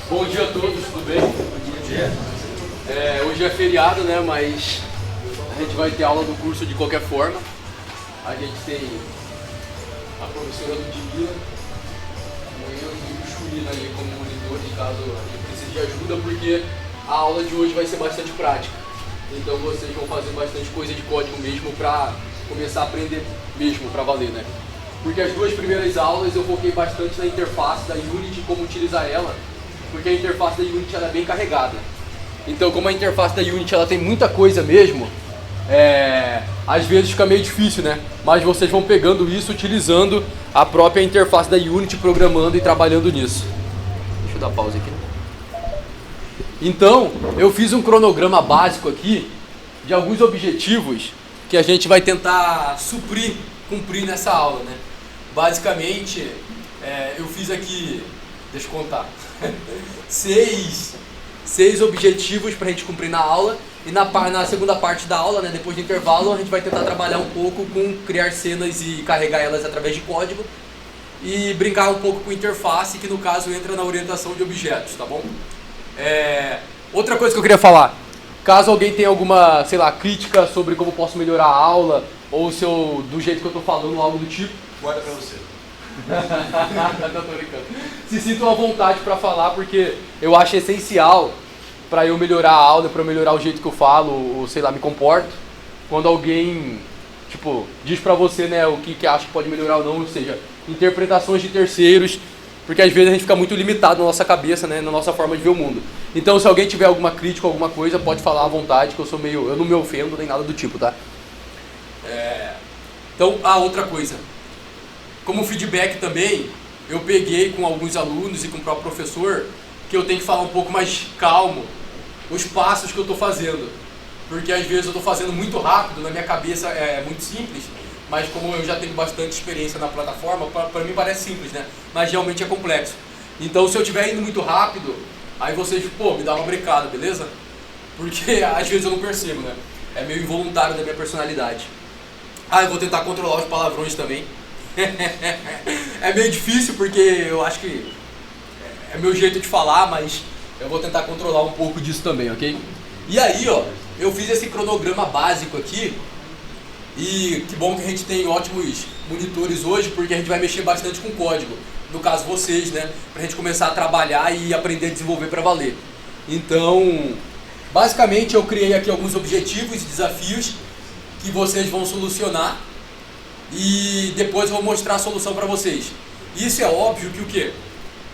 Bom dia a todos, tudo bem? Bom dia. Hoje é feriado, né? Mas a gente vai ter aula do curso de qualquer forma. A gente tem a professora Ludmila, eu e o Chulina ali como monitores, caso a gente precise de ajuda, porque a aula de hoje vai ser bastante prática. Então vocês vão fazer bastante coisa de código mesmo para começar a aprender mesmo, para valer, né? Porque as duas primeiras aulas eu foquei bastante na interface da Unity, como utilizar ela, porque a interface da Unity ela é bem carregada. Então, como a interface da Unity ela tem muita coisa mesmo, às vezes fica meio difícil, né? Mas vocês vão pegando isso utilizando a própria interface da Unity, programando e trabalhando nisso. Deixa eu dar pausa aqui. Então, eu fiz um cronograma básico aqui de alguns objetivos que a gente vai tentar cumprir nessa aula, né? Basicamente, eu fiz aqui, deixa eu contar, seis objetivos para a gente cumprir na aula. E na segunda parte da aula, né, depois do intervalo, a gente vai tentar trabalhar um pouco com criar cenas e carregar elas através de código. E brincar um pouco com interface, que no caso entra na orientação de objetos, tá bom? Outra coisa que eu queria falar, caso alguém tenha alguma, sei lá, crítica sobre como posso melhorar a aula, ou do jeito que eu estou falando, algo do tipo, guarda pra você. Não, tô brincando. Se sintam à vontade para falar, porque eu acho essencial para eu melhorar a aula, para eu melhorar o jeito que eu falo, ou sei lá, me comporto. Quando alguém, diz para você, né, o que acha que pode melhorar ou não, ou seja, interpretações de terceiros, porque às vezes a gente fica muito limitado na nossa cabeça, né, na nossa forma de ver o mundo. Então, se alguém tiver alguma crítica, alguma coisa, pode falar à vontade, que eu não me ofendo nem nada do tipo, tá? Então, outra coisa. Como feedback também, eu peguei com alguns alunos e com o próprio professor que eu tenho que falar um pouco mais calmo os passos que eu estou fazendo. Porque às vezes eu estou fazendo muito rápido, na minha cabeça é muito simples, mas como eu já tenho bastante experiência na plataforma, para mim parece simples, né? Mas realmente é complexo. Então se eu estiver indo muito rápido, aí vocês, me dá uma brecada, beleza? Porque às vezes eu não percebo, né? É meio involuntário da minha personalidade. Eu vou tentar controlar os palavrões também. É meio difícil porque eu acho que é meu jeito de falar, mas eu vou tentar controlar um pouco disso também, ok? E aí, eu fiz esse cronograma básico aqui e que bom que a gente tem ótimos monitores hoje, porque a gente vai mexer bastante com código, no caso vocês, né? Pra gente começar a trabalhar e aprender a desenvolver para valer. Então, basicamente eu criei aqui alguns objetivos e desafios que vocês vão solucionar. E depois eu vou mostrar a solução para vocês. Isso é óbvio que o quê?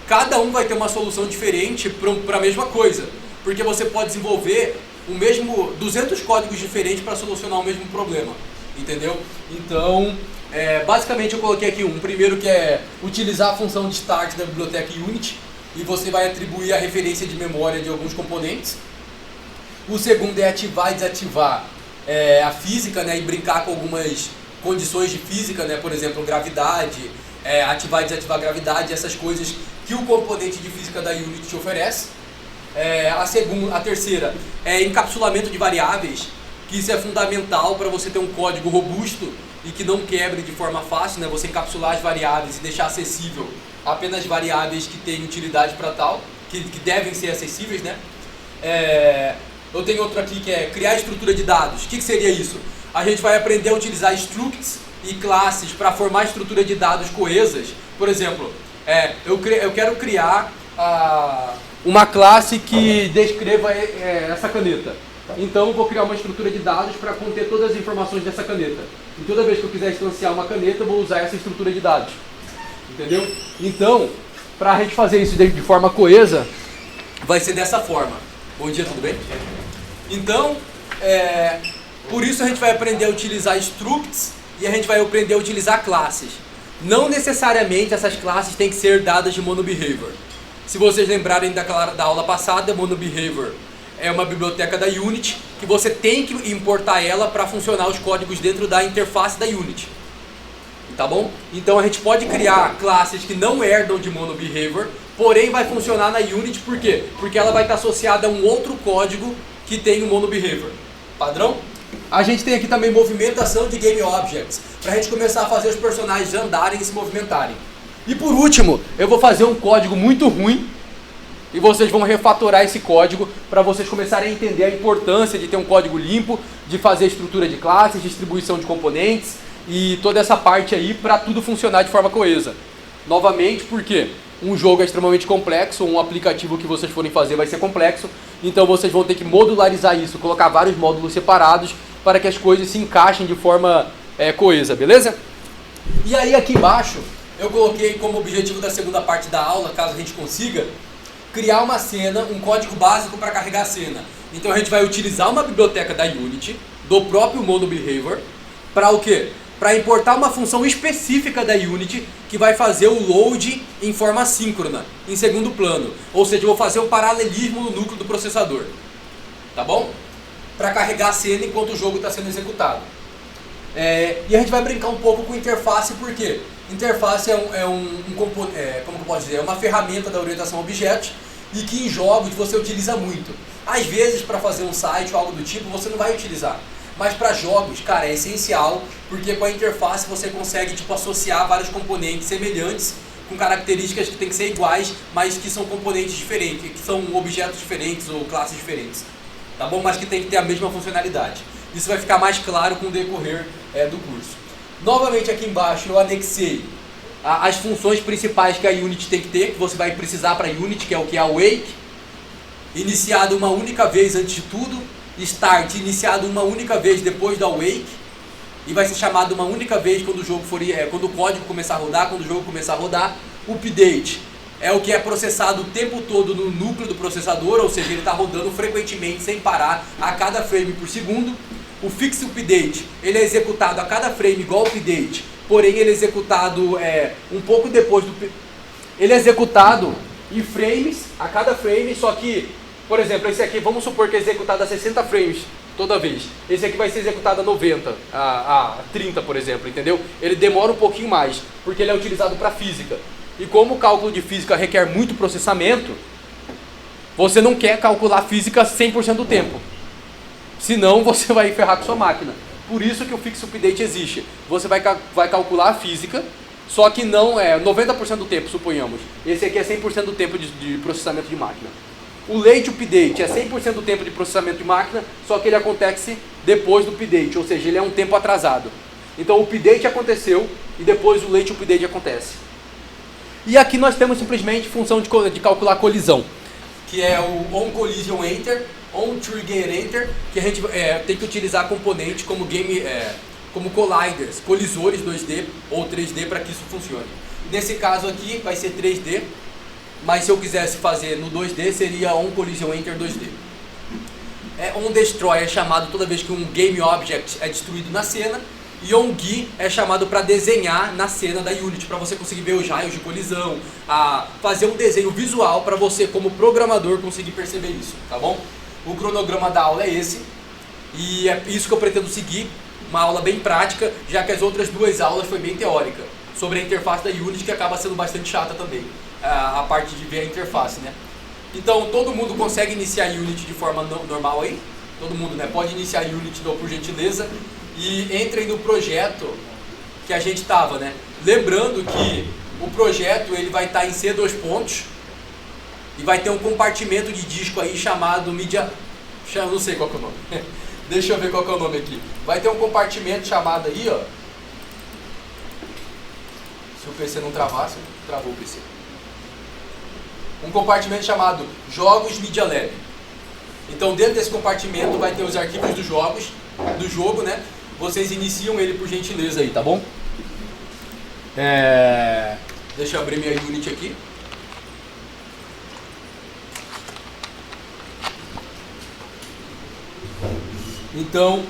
Cada um vai ter uma solução diferente para a mesma coisa. Porque você pode desenvolver 200 códigos diferentes para solucionar o mesmo problema. Entendeu? Então, basicamente eu coloquei aqui um primeiro que é utilizar a função de start da biblioteca Unity. E você vai atribuir a referência de memória de alguns componentes. O segundo é ativar e desativar a física, né, e brincar com algumas condições de física, né? Por exemplo, gravidade, ativar e desativar a gravidade, essas coisas que o componente de física da Unity te oferece. A terceira é encapsulamento de variáveis, que isso é fundamental para você ter um código robusto e que não quebre de forma fácil, né? Você encapsular as variáveis e deixar acessível apenas variáveis que têm utilidade para tal, que devem ser acessíveis, né? Eu tenho outro aqui que é criar estrutura de dados. O que seria isso? A gente vai aprender a utilizar structs e classes para formar estrutura de dados coesas. Por exemplo, eu quero criar uma classe que descreva essa caneta. Então eu vou criar uma estrutura de dados para conter todas as informações dessa caneta. E toda vez que eu quiser instanciar uma caneta, eu vou usar essa estrutura de dados. Entendeu? Então, para a gente fazer isso de forma coesa, vai ser dessa forma. Bom dia, tudo bem? Então, por isso a gente vai aprender a utilizar structs e a gente vai aprender a utilizar classes. Não necessariamente essas classes têm que ser dadas de monobehavior. Se vocês lembrarem da aula passada, monobehavior é uma biblioteca da Unity que você tem que importar ela para funcionar os códigos dentro da interface da Unity. Tá bom? Então a gente pode criar classes que não herdam de monobehavior, porém vai funcionar na Unity, por quê? Porque ela vai estar associada a um outro código que tem o monobehavior. Padrão? A gente tem aqui também movimentação de Game Objects, para a gente começar a fazer os personagens andarem e se movimentarem. E por último, eu vou fazer um código muito ruim, e vocês vão refatorar esse código para vocês começarem a entender a importância de ter um código limpo, de fazer estrutura de classes, distribuição de componentes e toda essa parte aí para tudo funcionar de forma coesa. Novamente, porque um jogo é extremamente complexo, um aplicativo que vocês forem fazer vai ser complexo, então vocês vão ter que modularizar isso, colocar vários módulos separados para que as coisas se encaixem de forma coesa, beleza? E aí aqui embaixo eu coloquei como objetivo da segunda parte da aula, caso a gente consiga, criar uma cena, um código básico para carregar a cena. Então a gente vai utilizar uma biblioteca da Unity, do próprio MonoBehavior, para o quê? Para importar uma função específica da Unity que vai fazer o load em forma assíncrona, em segundo plano. Ou seja, eu vou fazer um paralelismo no núcleo do processador. Tá bom? Para carregar a cena enquanto o jogo está sendo executado. E a gente vai brincar um pouco com interface, por quê? Interface como eu posso dizer, é uma ferramenta da orientação a objetos e que em jogos você utiliza muito. Às vezes, para fazer um site ou algo do tipo, você não vai utilizar. Mas para jogos, cara, é essencial, porque com a interface você consegue associar vários componentes semelhantes, com características que tem que ser iguais, mas que são componentes diferentes, que são objetos diferentes ou classes diferentes. Tá bom? Mas que tem que ter a mesma funcionalidade. Isso vai ficar mais claro com o decorrer do curso. Novamente aqui embaixo eu anexei as funções principais que a Unity tem que ter, que você vai precisar para a Unity, que é o que é a wake, iniciado uma única vez antes de tudo, start iniciado uma única vez depois da wake, e vai ser chamado uma única vez quando o jogo quando o código começar a rodar, quando o jogo começar a rodar. Update é o que é processado o tempo todo no núcleo do processador, ou seja, ele está rodando frequentemente, sem parar, a cada frame por segundo. O fix update, ele é executado a cada frame igual update, porém ele é executado um pouco depois do... Ele é executado em frames, a cada frame, só que, por exemplo, esse aqui, vamos supor que é executado a 60 frames toda vez. Esse aqui vai ser executado a 90, a 30, por exemplo, entendeu? Ele demora um pouquinho mais, porque ele é utilizado para física. E como o cálculo de física requer muito processamento, você não quer calcular física 100% do tempo. Senão você vai ferrar com sua máquina. Por isso que o Fix Update existe. Você vai calcular a física, só que não é 90% do tempo, suponhamos. Esse aqui é 100% do tempo de processamento de máquina. O Late Update é 100% do tempo de processamento de máquina, só que ele acontece depois do Update, ou seja, ele é um tempo atrasado. Então o Update aconteceu e depois o Late Update acontece. E aqui nós temos simplesmente função de calcular colisão, que é o OnCollisionEnter, OnTriggerEnter, que a gente tem que utilizar componentes como como colliders, colisores 2D ou 3D para que isso funcione. Nesse caso aqui vai ser 3D, mas se eu quisesse fazer no 2D seria OnCollisionEnter 2D. OnDestroy é chamado toda vez que um Game Object é destruído na cena, e OnGui é chamado para desenhar na cena da Unity, para você conseguir ver os raios de colisão, fazer um desenho visual para você como programador conseguir perceber isso, tá bom? O cronograma da aula é esse, e é isso que eu pretendo seguir, uma aula bem prática, já que as outras duas aulas foi bem teórica, sobre a interface da Unity, que acaba sendo bastante chata também, a parte de ver a interface, né? Então, todo mundo consegue iniciar a Unity de forma normal aí? Todo mundo, né? Pode iniciar a Unity, por gentileza, e entrem no projeto que a gente estava, né? Lembrando que o projeto ele vai estar em C2 pontos, e vai ter um compartimento de disco aí chamado Media... não sei qual que é o nome. Deixa eu ver qual que é o nome aqui. Vai ter um compartimento chamado aí, ó. Se o PC não travasse, travou o PC. Um compartimento chamado Jogos Media Lab. Então dentro desse compartimento vai ter os arquivos dos jogos, do jogo, né? Vocês iniciam ele por gentileza aí, tá bom? Deixa eu abrir minha Unity aqui. Então,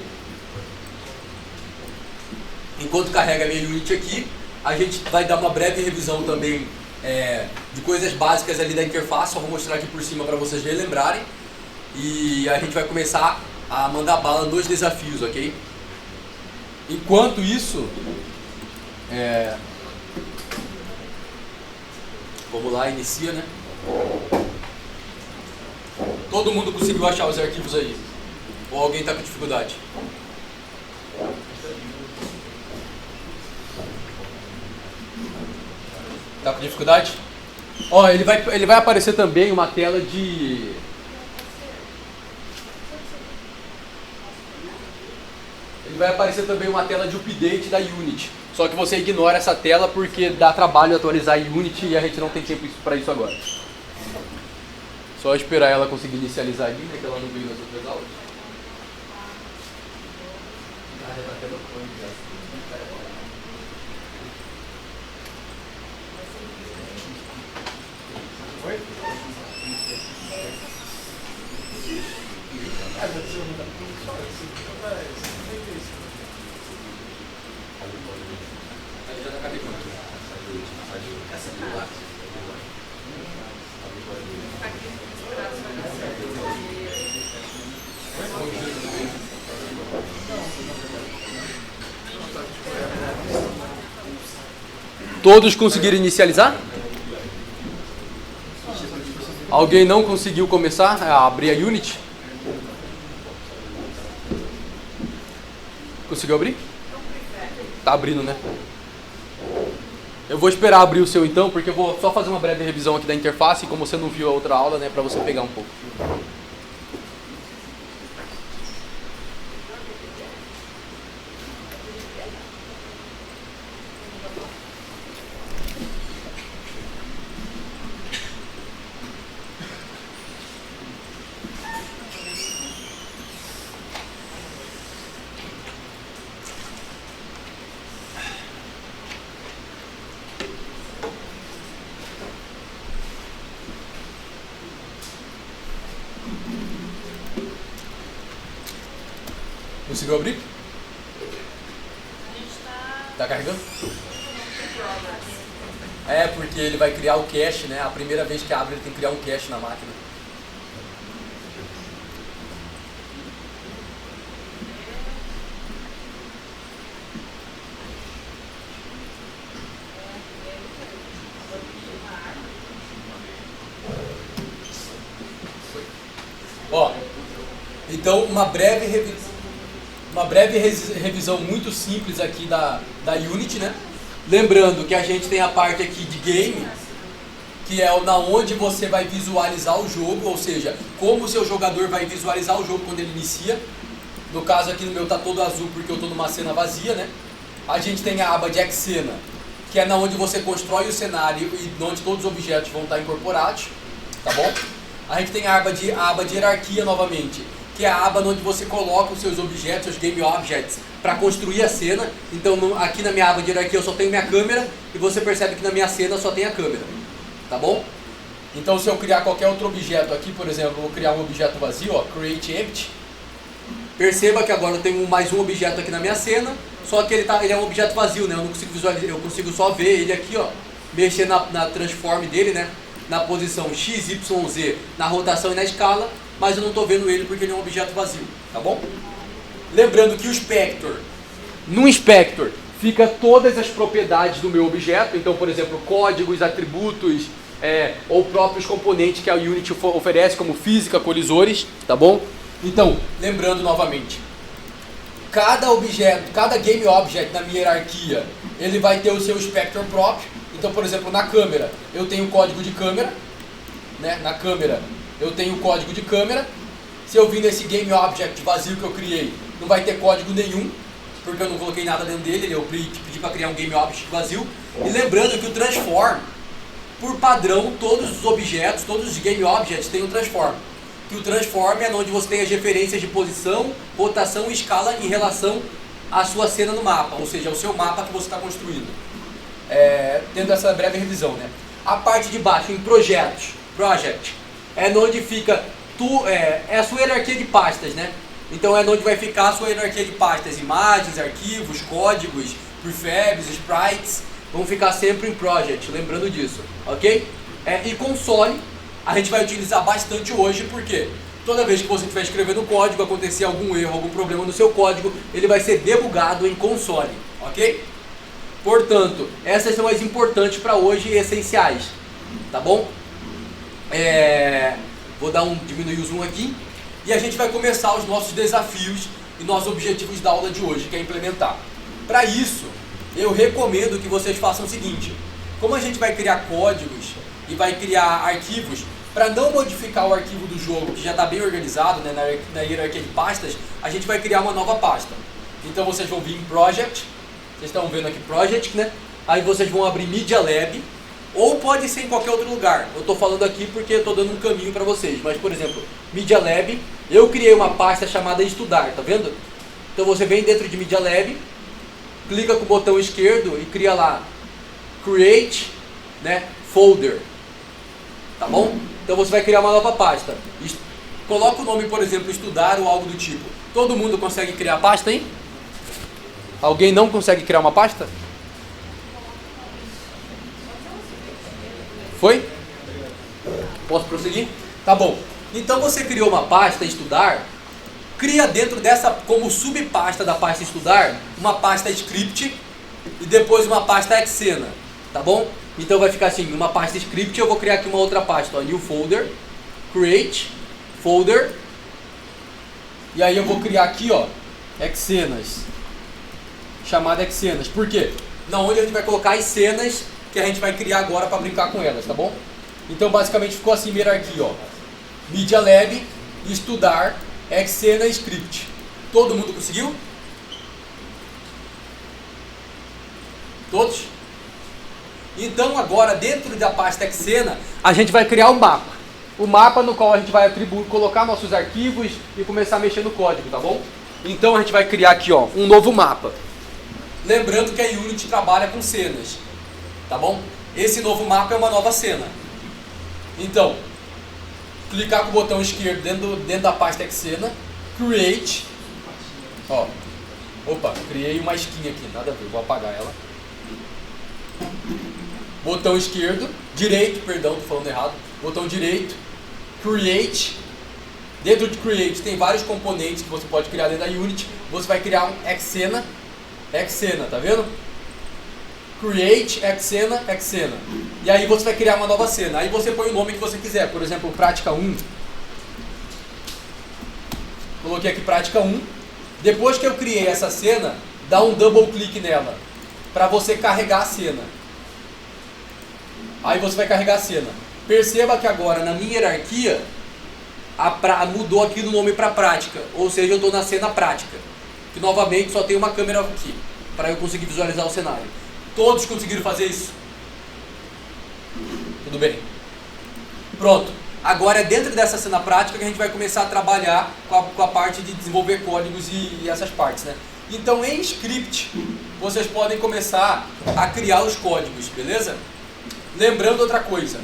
enquanto carrega a minha Unity aqui, a gente vai dar uma breve revisão também de coisas básicas ali da interface. Só vou mostrar aqui por cima para vocês relembrarem. E a gente vai começar a mandar bala nos desafios, ok? Enquanto isso, vamos lá, inicia, né? Todo mundo conseguiu achar os arquivos aí? Ou alguém está com dificuldade? Está com dificuldade? Ó, ele vai aparecer também uma tela de... Ele vai aparecer também uma tela de update da Unity. Só que você ignora essa tela porque dá trabalho atualizar a Unity e a gente não tem tempo para isso agora. Só esperar ela conseguir inicializar ali, né, que ela não veio nas outras aulas. Todos conseguiram inicializar? Alguém não conseguiu começar a abrir a Unity? Conseguiu abrir? Tá abrindo, né? Eu vou esperar abrir o seu então, porque eu vou só fazer uma breve revisão aqui da interface, como você não viu a outra aula, né, para você pegar um pouco. Conseguiu abrir? Tá carregando? É, porque ele vai criar o cache, né? A primeira vez que abre ele tem que criar um cache na máquina. Ó, então uma breve revisão muito simples aqui da Unity, né? Lembrando que a gente tem a parte aqui de game, que é na onde você vai visualizar o jogo, ou seja, como o seu jogador vai visualizar o jogo quando ele inicia. No caso aqui no meu tá todo azul porque eu estou numa cena vazia, né? A gente tem a aba de Xcena, que é na onde você constrói o cenário e onde todos os objetos vão estar incorporados, tá bom? A gente tem a aba de hierarquia novamente, que é a aba onde você coloca os seus objetos, os game objects, para construir a cena. Então aqui na minha aba de hierarquia eu só tenho minha câmera, e você percebe que na minha cena só tem a câmera, tá bom? Então se eu criar qualquer outro objeto aqui, por exemplo, eu vou criar um objeto vazio, ó, create empty. Perceba que agora eu tenho mais um objeto aqui na minha cena, só que ele é um objeto vazio, né? Eu não consigo visualizar, eu consigo só ver ele aqui, ó, mexer na transform dele, né? Na posição X, Y, Z, na rotação e na escala, mas eu não estou vendo ele porque ele é um objeto vazio, tá bom? Lembrando que o Inspector, no Inspector, fica todas as propriedades do meu objeto, então, por exemplo, códigos, atributos, ou próprios componentes que a Unity oferece, como física, colisores, tá bom? Então, lembrando novamente, cada objeto, cada game object na minha hierarquia, ele vai ter o seu Inspector próprio. Então, por exemplo, na câmera, eu tenho o código de câmera, né? Na câmera, eu tenho o código de câmera. Se eu vir nesse game object vazio que eu criei, não vai ter código nenhum, porque eu não coloquei nada dentro dele, eu pedi para criar um game object vazio. E lembrando que o transform, por padrão, todos os objetos, todos os game objects têm um transform. Que o transform é onde você tem as referências de posição, rotação e escala em relação à sua cena no mapa, ou seja, ao seu mapa que você está construindo. Tendo essa breve revisão, né? A parte de baixo, em projetos, project, é onde fica a sua hierarquia de pastas, né? Então é onde vai ficar a sua hierarquia de pastas, imagens, arquivos, códigos, prefabs, sprites, vão ficar sempre em project, lembrando disso, ok? E console, a gente vai utilizar bastante hoje, porque toda vez que você estiver escrevendo código, acontecer algum erro, algum problema no seu código, ele vai ser debugado em console, ok? Portanto, essas são as importantes para hoje e essenciais, tá bom? Vou dar diminuir o zoom aqui, e a gente vai começar os nossos desafios e nossos objetivos da aula de hoje, que é implementar. Para isso, eu recomendo que vocês façam o seguinte: como a gente vai criar códigos e vai criar arquivos. Para não modificar o arquivo do jogo, que já está bem organizado, né, na hierarquia de pastas, a gente vai criar uma nova pasta. Então vocês vão vir em Project, vocês estão vendo aqui Project, né? Aí vocês vão abrir Media Lab, ou pode ser em qualquer outro lugar. Eu estou falando aqui porque estou dando um caminho para vocês. Mas, por exemplo, Media Lab, eu criei uma pasta chamada Estudar, tá vendo? Então você vem dentro de Media Lab, clica com o botão esquerdo e cria lá Create, né, Folder, tá bom? Então você vai criar uma nova pasta. Coloca o nome, por exemplo, Estudar ou algo do tipo. Todo mundo consegue criar pasta, hein? Alguém não consegue criar uma pasta? Foi? Posso prosseguir? Tá bom. Então você criou uma pasta Estudar, cria dentro dessa, como subpasta da pasta Estudar, uma pasta Script e depois uma pasta Xena, tá bom? Então vai ficar assim, uma pasta Script, eu vou criar aqui uma outra pasta, ó, New Folder, Create, Folder, e aí eu vou criar aqui, ó, Xenas, chamada Xenas. Por quê? Na onde a gente vai colocar as cenas que a gente vai criar agora para brincar com elas, tá bom? Então basicamente ficou assim, hierarquia, ó, Media Lab, Estudar, Xena, Script. Todo mundo conseguiu? Todos? Então agora dentro da pasta Xena a gente vai criar um mapa. O mapa no qual a gente vai atribuir, colocar nossos arquivos e começar a mexer no código, tá bom? Então a gente vai criar aqui, ó, um novo mapa. Lembrando que a Unity trabalha com cenas, tá bom? Esse novo mapa é uma nova cena. Então, clicar com o botão esquerdo dentro da pasta Xena, Create, ó, opa, criei uma skin aqui, nada a ver, vou apagar ela. Botão esquerdo, direito, perdão, tô falando errado, botão direito, Create. Dentro de Create tem vários componentes que você pode criar dentro da Unity. Você vai criar um Xena, tá vendo? Create, Xena. E aí você vai criar uma nova cena. Aí você põe o nome que você quiser. Por exemplo, Prática 1. Coloquei aqui Prática 1. Depois que eu criei essa cena, dá um double clique nela, para você carregar a cena. Aí você vai carregar a cena. Perceba que agora na minha hierarquia mudou aqui o nome para prática. Ou seja, eu estou na cena prática. Que novamente só tem uma câmera aqui, para eu conseguir visualizar o cenário. Todos conseguiram fazer isso? Tudo bem? Pronto. Agora é dentro dessa cena prática que a gente vai começar a trabalhar com a parte de desenvolver códigos e essas partes, né? Então em script, vocês podem começar a criar os códigos, beleza? Lembrando outra coisa.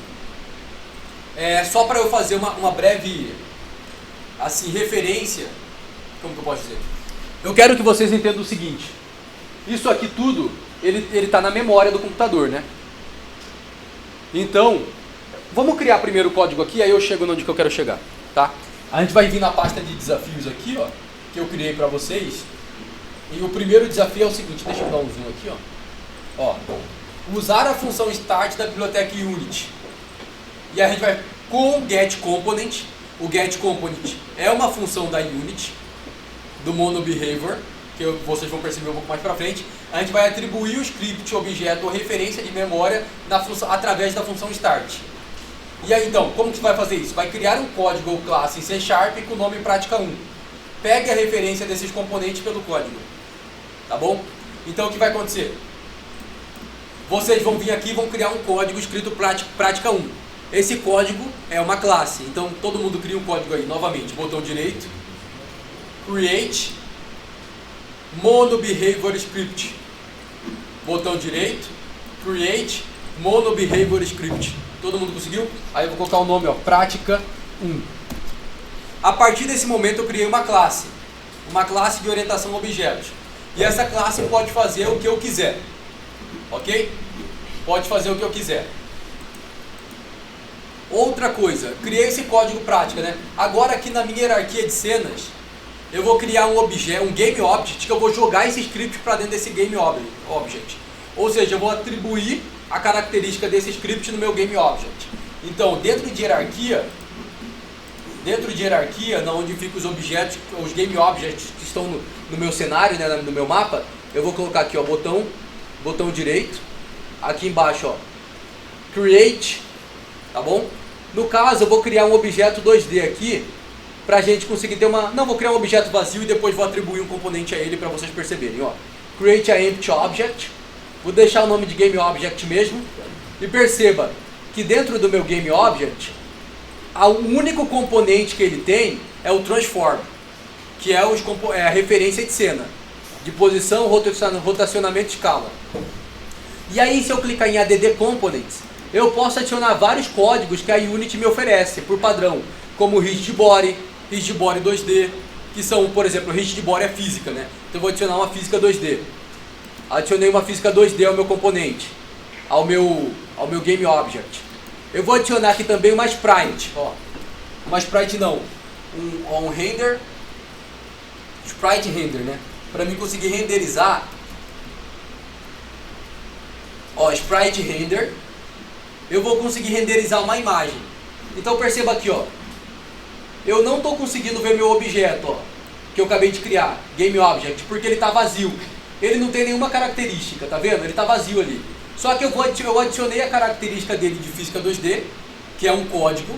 Só para eu fazer uma breve assim, referência, como que eu posso dizer? Eu quero que vocês entendam o seguinte. Isso aqui tudo, ele está na memória do computador, né? Então, vamos criar primeiro o código aqui, aí eu chego onde que eu quero chegar, tá? A gente vai vir na pasta de desafios aqui, ó, que eu criei para vocês. E o primeiro desafio é o seguinte, deixa eu dar um zoom aqui, ó. Usar a função start da biblioteca Unity. E a gente vai com o getComponent. O getComponent é uma função da Unity, do MonoBehavior, que vocês vão perceber um pouco mais para frente. A gente vai atribuir o script, objeto ou referência de memória através da função start. E aí então, como que vai fazer isso? Vai criar um código ou classe em C# com o nome Prática 1. Pegue a referência desses componentes pelo código. Tá bom? Então o que vai acontecer? Vocês vão vir aqui e vão criar um código escrito Prática 1. Esse código é uma classe. Então todo mundo cria um código aí, novamente. Botão direito, Create, MonoBehavior Script. Botão direito, Create, MonoBehavior Script. Todo mundo conseguiu? Aí eu vou colocar o nome, ó, Prática 1. A partir desse momento eu criei uma classe de orientação a objetos. E essa classe pode fazer o que eu quiser. Ok? Pode fazer o que eu quiser. Outra coisa, criei esse código prática, né? Agora aqui na minha hierarquia de cenas, eu vou criar um objeto, um game object, que eu vou jogar esse script para dentro desse game object. Ou seja, eu vou atribuir a característica desse script no meu game object. Então, dentro de hierarquia, onde ficam os objetos, os game objects que estão no meu cenário, né, no meu mapa, eu vou colocar aqui, ó, botão direito, aqui embaixo, ó, Create tá bom? No caso, eu vou criar um objeto 2D aqui, pra gente conseguir ter uma... Não, vou criar um objeto vazio e depois vou atribuir um componente a ele para vocês perceberem, ó. Create a empty object. Vou deixar o nome de game object mesmo. E perceba que dentro do meu game object, o único componente que ele tem é o transform, que é a referência de cena, de posição, rotacionamento, escala. E aí, se eu clicar em add components, eu posso adicionar vários códigos que a Unity me oferece por padrão, como rigid body 2D, que são, por exemplo, rigid body é física, né? Então eu vou adicionar uma física 2D. Adicionei uma física 2D ao meu componente, ao meu game object. Eu vou adicionar aqui também uma sprite, ó. Uma sprite não, um render, sprite render, né? Para mim conseguir renderizar, ó, sprite render, eu vou conseguir renderizar uma imagem. Então perceba aqui, ó, eu não estou conseguindo ver meu objeto, ó, que eu acabei de criar, game object, porque ele está vazio. Ele não tem nenhuma característica, tá vendo? Ele está vazio ali. Só que eu adicionei a característica dele de física 2D, que é um código,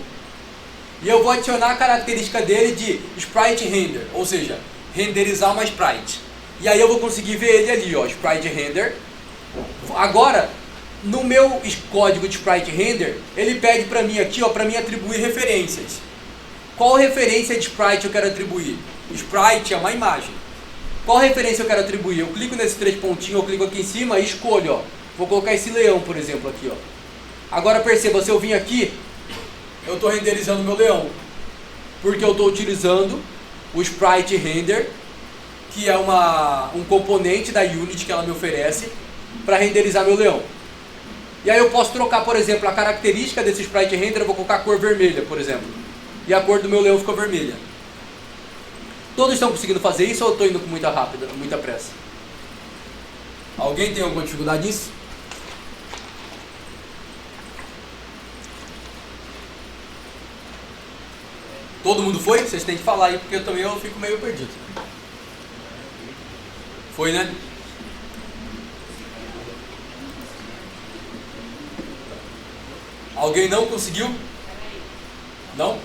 e eu vou adicionar a característica dele de sprite render, ou seja, renderizar uma sprite. E aí eu vou conseguir ver ele ali, ó, sprite render. Agora, no meu código de sprite render, ele pede para mim aqui, ó, para mim atribuir referências. Qual referência de sprite eu quero atribuir? Sprite é uma imagem. Qual referência eu quero atribuir? Eu clico nesses 3 pontinhos, eu clico aqui em cima e escolho, ó. Vou colocar esse leão, por exemplo, aqui, ó. Agora perceba, se eu vim aqui, eu estou renderizando meu leão, porque eu estou utilizando o sprite render, que é um componente da Unity que ela me oferece para renderizar meu leão. E aí eu posso trocar, por exemplo, a característica desse sprite render, eu vou colocar a cor vermelha, por exemplo. E a cor do meu leão ficou vermelha. Todos estão conseguindo fazer isso ou eu estou indo com muita pressa? Alguém tem alguma dificuldade nisso? Todo mundo foi? Vocês têm que falar aí, porque eu fico meio perdido. Foi, né? Alguém não conseguiu? Não?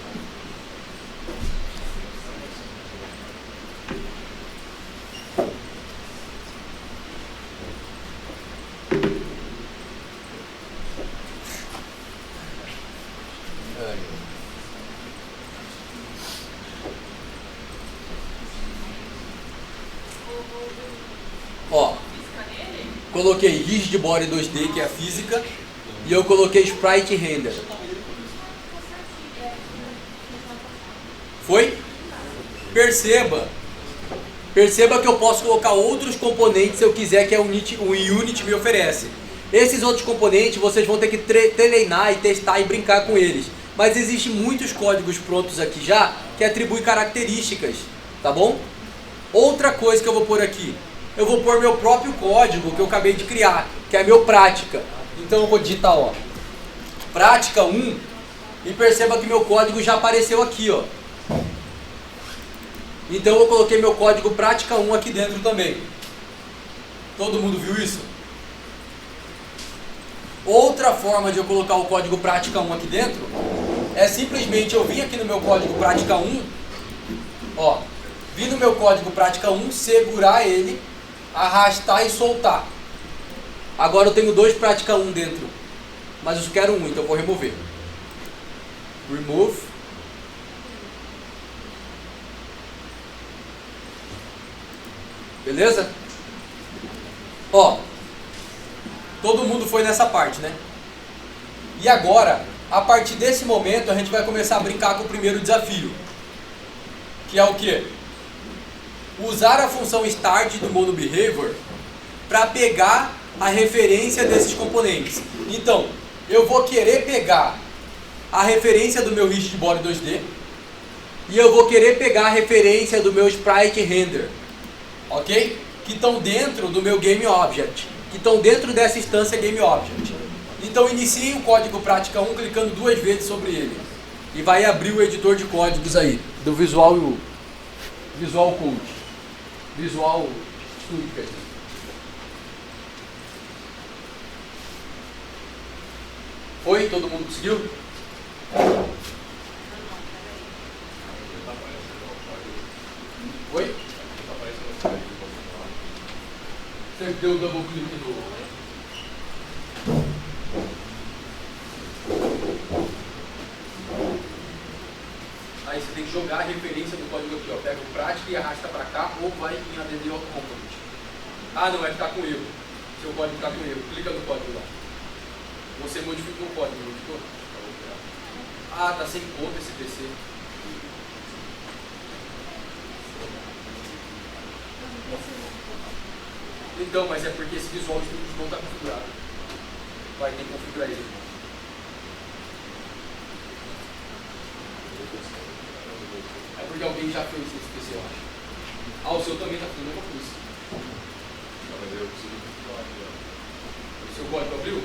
Ó, coloquei rigid body 2D, que é a física, e eu coloquei sprite render. Foi? Perceba que eu posso colocar outros componentes se eu quiser, que o Unity me oferece. Esses outros componentes vocês vão ter que treinar e testar e brincar com eles. Mas existem muitos códigos prontos aqui já que atribuem características, tá bom? Outra coisa que eu vou pôr aqui, eu vou pôr meu próprio código que eu acabei de criar, que é meu prática. Então eu vou digitar, ó, prática 1, e perceba que meu código já apareceu aqui, ó. Então eu coloquei meu código prática 1 aqui dentro também. Todo mundo viu isso? Outra forma de eu colocar o código prática 1 aqui dentro é simplesmente eu vim aqui no meu código prática 1, ó, vim no meu código prática 1, segurar ele, arrastar e soltar. Agora eu tenho 2 prática 1 dentro, mas eu quero 1, então eu vou remover. Remove. Beleza? Ó, todo mundo foi nessa parte, né? E agora, a partir desse momento, a gente vai começar a brincar com o primeiro desafio. Que é o quê? Usar a função start do MonoBehavior para pegar a referência desses componentes. Então, eu vou querer pegar a referência do meu rigid body 2D e eu vou querer pegar a referência do meu sprite render, ok? Que estão dentro do meu game object, que estão dentro dessa instância game object. Então inicie o código prática 1 clicando 2 vezes sobre ele e vai abrir o editor de códigos aí do Visual Code, Visual Studio, quer dizer. Foi? Todo mundo conseguiu? Oi? Você deu o double click do... Aí você tem que jogar a referência do código aqui, ó. Pega o prática e arrasta para cá ou vai em ADD Auto Component. Ah, não, vai ficar com erro. Seu código está com erro. Clica no código lá. Você modificou o código, modificou? Ah, tá sem conta esse PC. Então, mas é porque esse Visual Studio não está configurado. Vai ter que configurar ele. É porque alguém já fez esse PC, eu acho. Ah, o seu também está fazendo a mesma coisa. Não, mas eu preciso configurar aqui, ó. O seu código abriu?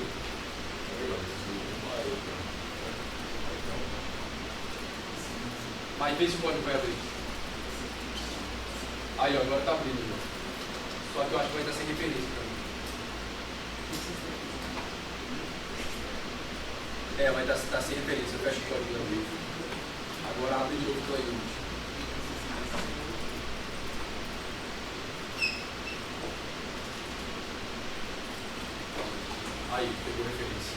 Mas vê se o código vai abrir. Aí, ó, agora está abrindo. Já. Só que eu acho que vai estar sem referência também. É, vai estar sem referência. Eu fecho o código ali. Agora abre de novo o Unity. Aí, pegou referência.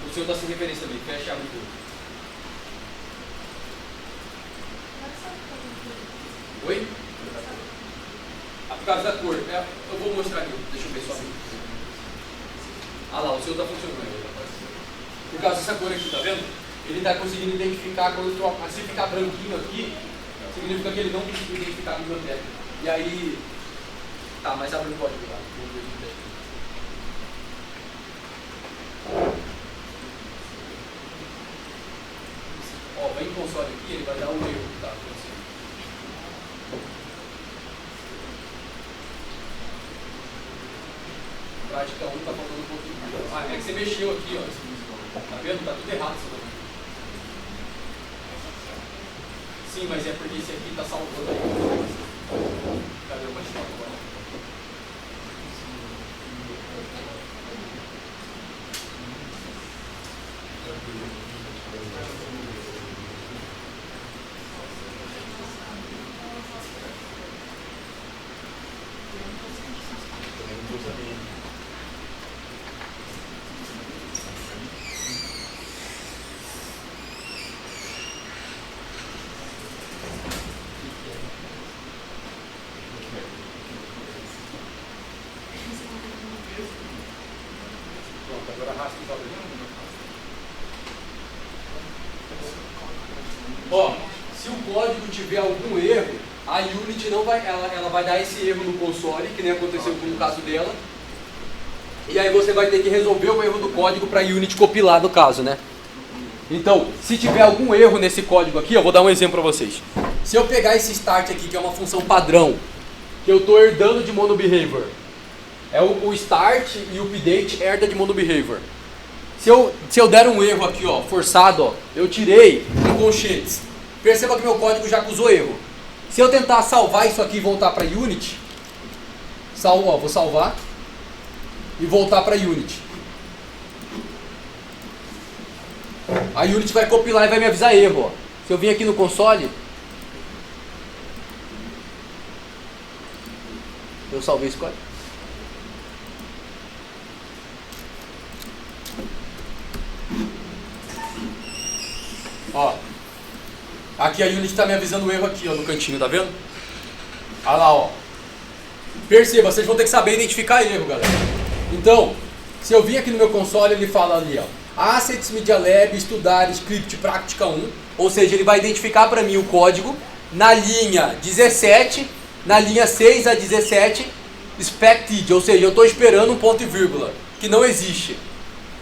O seu está sem referência também. Fecha e abre de novo. Oi? Por causa da cor. Eu vou mostrar aqui. Deixa eu ver só aqui. Ah lá, o seu está funcionando. Por causa dessa cor aqui, tá vendo? Ele está conseguindo identificar quando eu troco. Se ficar branquinho aqui, significa que ele não conseguiu identificar a biblioteca. E aí. Tá, mas abre o código lá. Vamos ver o que tem. Ó, vai em console aqui, ele vai dar um erro que tá acontecendo. Prática 1 tá faltando um pouquinho. Ah, é que você mexeu aqui, ó. Tá vendo? Tá tudo errado isso daqui. Sim, mas é porque esse aqui tá salvando aí. Cadê o bate-papo agora? Pronto, agora arrasta os olhos. Ó, se o código tiver algum erro, a Unity não vai, ela vai dar esse erro no console, que nem aconteceu no caso dela. E aí você vai ter que resolver o erro do código para a Unity compilar no caso, né? Então, se tiver algum erro nesse código aqui, eu vou dar um exemplo para vocês. Se eu pegar esse start aqui, que é uma função padrão, que eu estou herdando de monobehavior, é o start e o update herda de monobehavior. Se eu der um erro aqui, ó, forçado, ó, eu tirei um colchetes. Perceba que meu código já acusou erro. Se eu tentar salvar isso aqui e voltar para Unity, vou salvar e voltar para Unity. A Unity vai compilar e vai me avisar erro, ó. Se eu vir aqui no console, eu salvei esse código. Ó, aqui a Unity está me avisando o erro aqui, ó, no cantinho, tá vendo? Olha lá, ó. Perceba, vocês vão ter que saber identificar erro, galera. Então, se eu vir aqui no meu console, ele fala ali, ó, Assets Media Lab, estudar script prática 1, ou seja, ele vai identificar para mim o código na linha 17, na linha 6 a 17, expected, ou seja, eu estou esperando um ponto e vírgula, que não existe.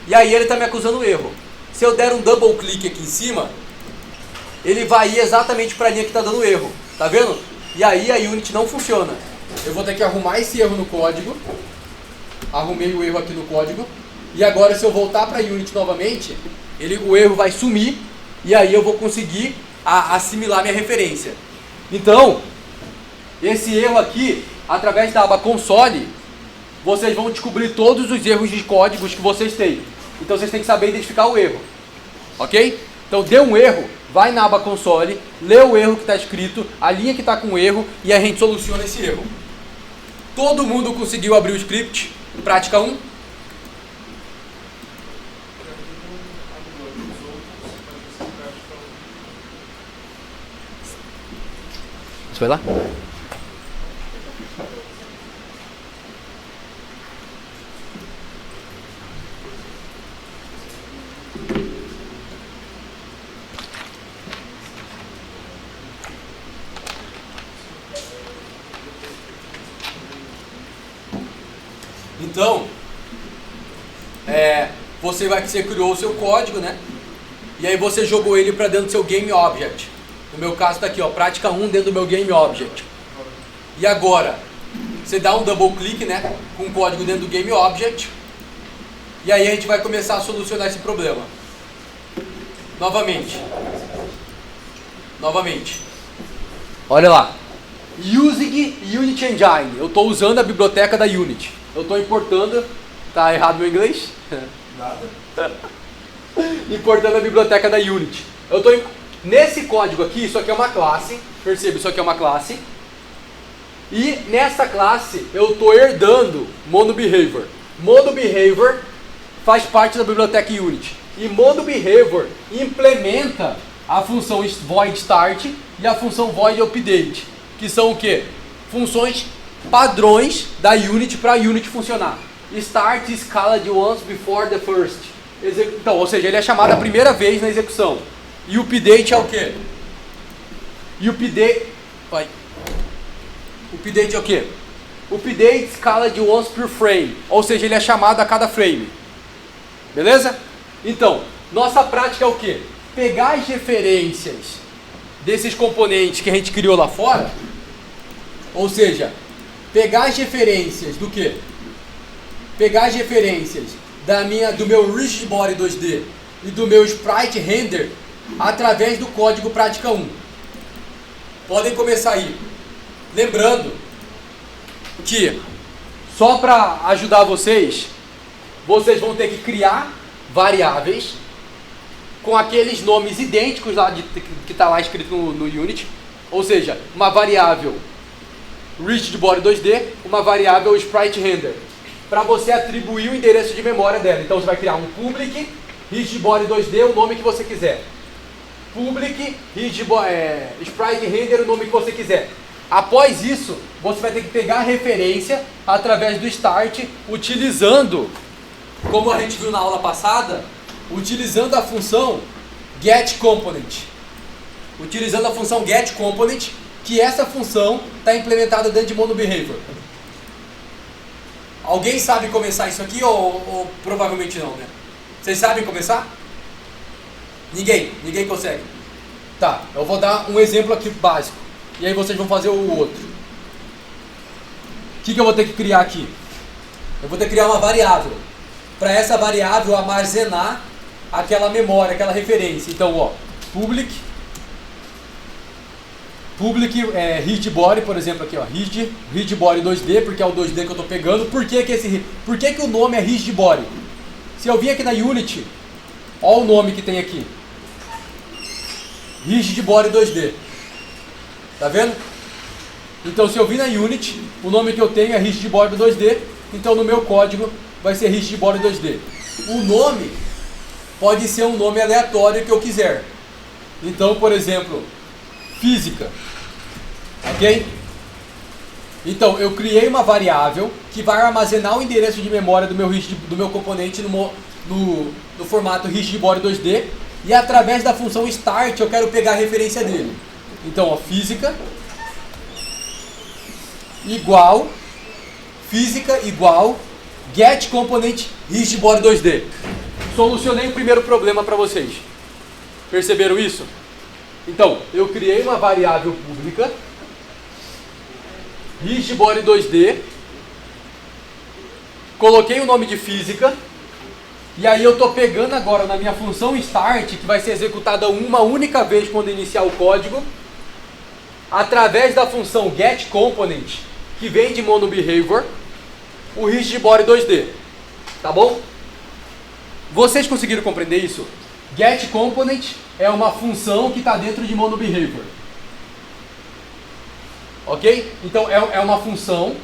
E aí ele está me acusando o erro. Se eu der um double click aqui em cima, ele vai ir exatamente para a linha que está dando erro, tá vendo? E aí a Unity não funciona. Eu vou ter que arrumar esse erro no código. Arrumei o erro aqui no código. E agora se eu voltar para a Unity novamente, o erro vai sumir. E aí eu vou conseguir assimilar minha referência. Então, esse erro aqui, através da aba console, vocês vão descobrir todos os erros de códigos que vocês têm. Então vocês têm que saber identificar o erro. Ok? Então deu um erro, vai na aba console, lê o erro que está escrito, a linha que está com o erro e a gente soluciona esse erro. Todo mundo conseguiu abrir o script? Prática 1? Você vai lá? Então, você criou o seu código, né? E aí você jogou ele para dentro do seu Game Object. No meu caso está aqui, ó, prática 1 dentro do meu Game Object. E agora, você dá um double click, né? Com o código dentro do Game Object. E aí a gente vai começar a solucionar esse problema. Novamente. Olha lá. Using Unity Engine. Eu estou usando a biblioteca da Unity. Eu estou importando. Tá errado meu inglês? Nada. Importando a biblioteca da Unity. Eu estou nesse código aqui. Isso aqui é uma classe. Perceba, isso aqui é uma classe. E nessa classe eu estou herdando MonoBehavior. MonoBehavior faz parte da biblioteca Unity. E MonoBehavior implementa a função void start e a função void update, que são o quê? Funções padrões da Unity para a Unity funcionar. Start escala de once before the first. Então, ou seja, ele é chamado a primeira vez na execução. E o update é o quê? E o update é o quê? O update escala de once per frame, ou seja, ele é chamado a cada frame. Beleza? Então, nossa prática é o quê? Pegar as referências desses componentes que a gente criou lá fora, ou seja, pegar as referências do quê? Pegar as referências do meu Rigid Body 2D e do meu Sprite Render através do código prática 1. Podem começar aí. Lembrando que, só para ajudar vocês vão ter que criar variáveis com aqueles nomes idênticos lá que está lá escrito no Unity. Ou seja, uma variável Rigid Body 2D, uma variável Sprite Render, para você atribuir o endereço de memória dela. Então você vai criar um public Rigid Body 2D, o nome que você quiser. Public Sprite Render, o nome que você quiser. Após isso, você vai ter que pegar a referência através do start, utilizando, como a gente viu na aula passada, utilizando a função getComponent. Utilizando a função getComponent, que essa função está implementada dentro de MonoBehavior. Alguém sabe começar isso aqui ou provavelmente não, né? Vocês sabem começar? Ninguém consegue. Tá, eu vou dar um exemplo aqui básico. E aí vocês vão fazer o outro. O que eu vou ter que criar aqui? Eu vou ter que criar uma variável. Para essa variável armazenar aquela memória, aquela referência. Então, ó, public Rigid Body, por exemplo, aqui, ó, Rigid Body 2D, porque é o 2D que eu estou pegando. Por que o nome é Rigid Body? Se eu vim aqui na Unity, ó o nome que tem aqui. Rigid Body 2D. Tá vendo? Então, se eu vir na Unity, o nome que eu tenho é Rigid Body 2D. Então, no meu código vai ser Rigid Body 2D. O nome pode ser um nome aleatório que eu quiser. Então, por exemplo, física. Ok? Então, eu criei uma variável que vai armazenar o endereço de memória do meu componente no formato Rigid Body 2D. E através da função start eu quero pegar a referência dele. Então, ó, física igual getComponent Rigid Body 2D. Solucionei o primeiro problema para vocês. Perceberam isso? Então, eu criei uma variável pública Rigid Body 2D, coloquei o nome de física, e aí eu estou pegando agora na minha função start, que vai ser executada uma única vez quando iniciar o código, através da função getComponent, que vem de MonoBehavior, o Rigid Body 2D. Tá bom? Vocês conseguiram compreender isso? getComponent é uma função que está dentro de MonoBehavior. Ok? Então é uma função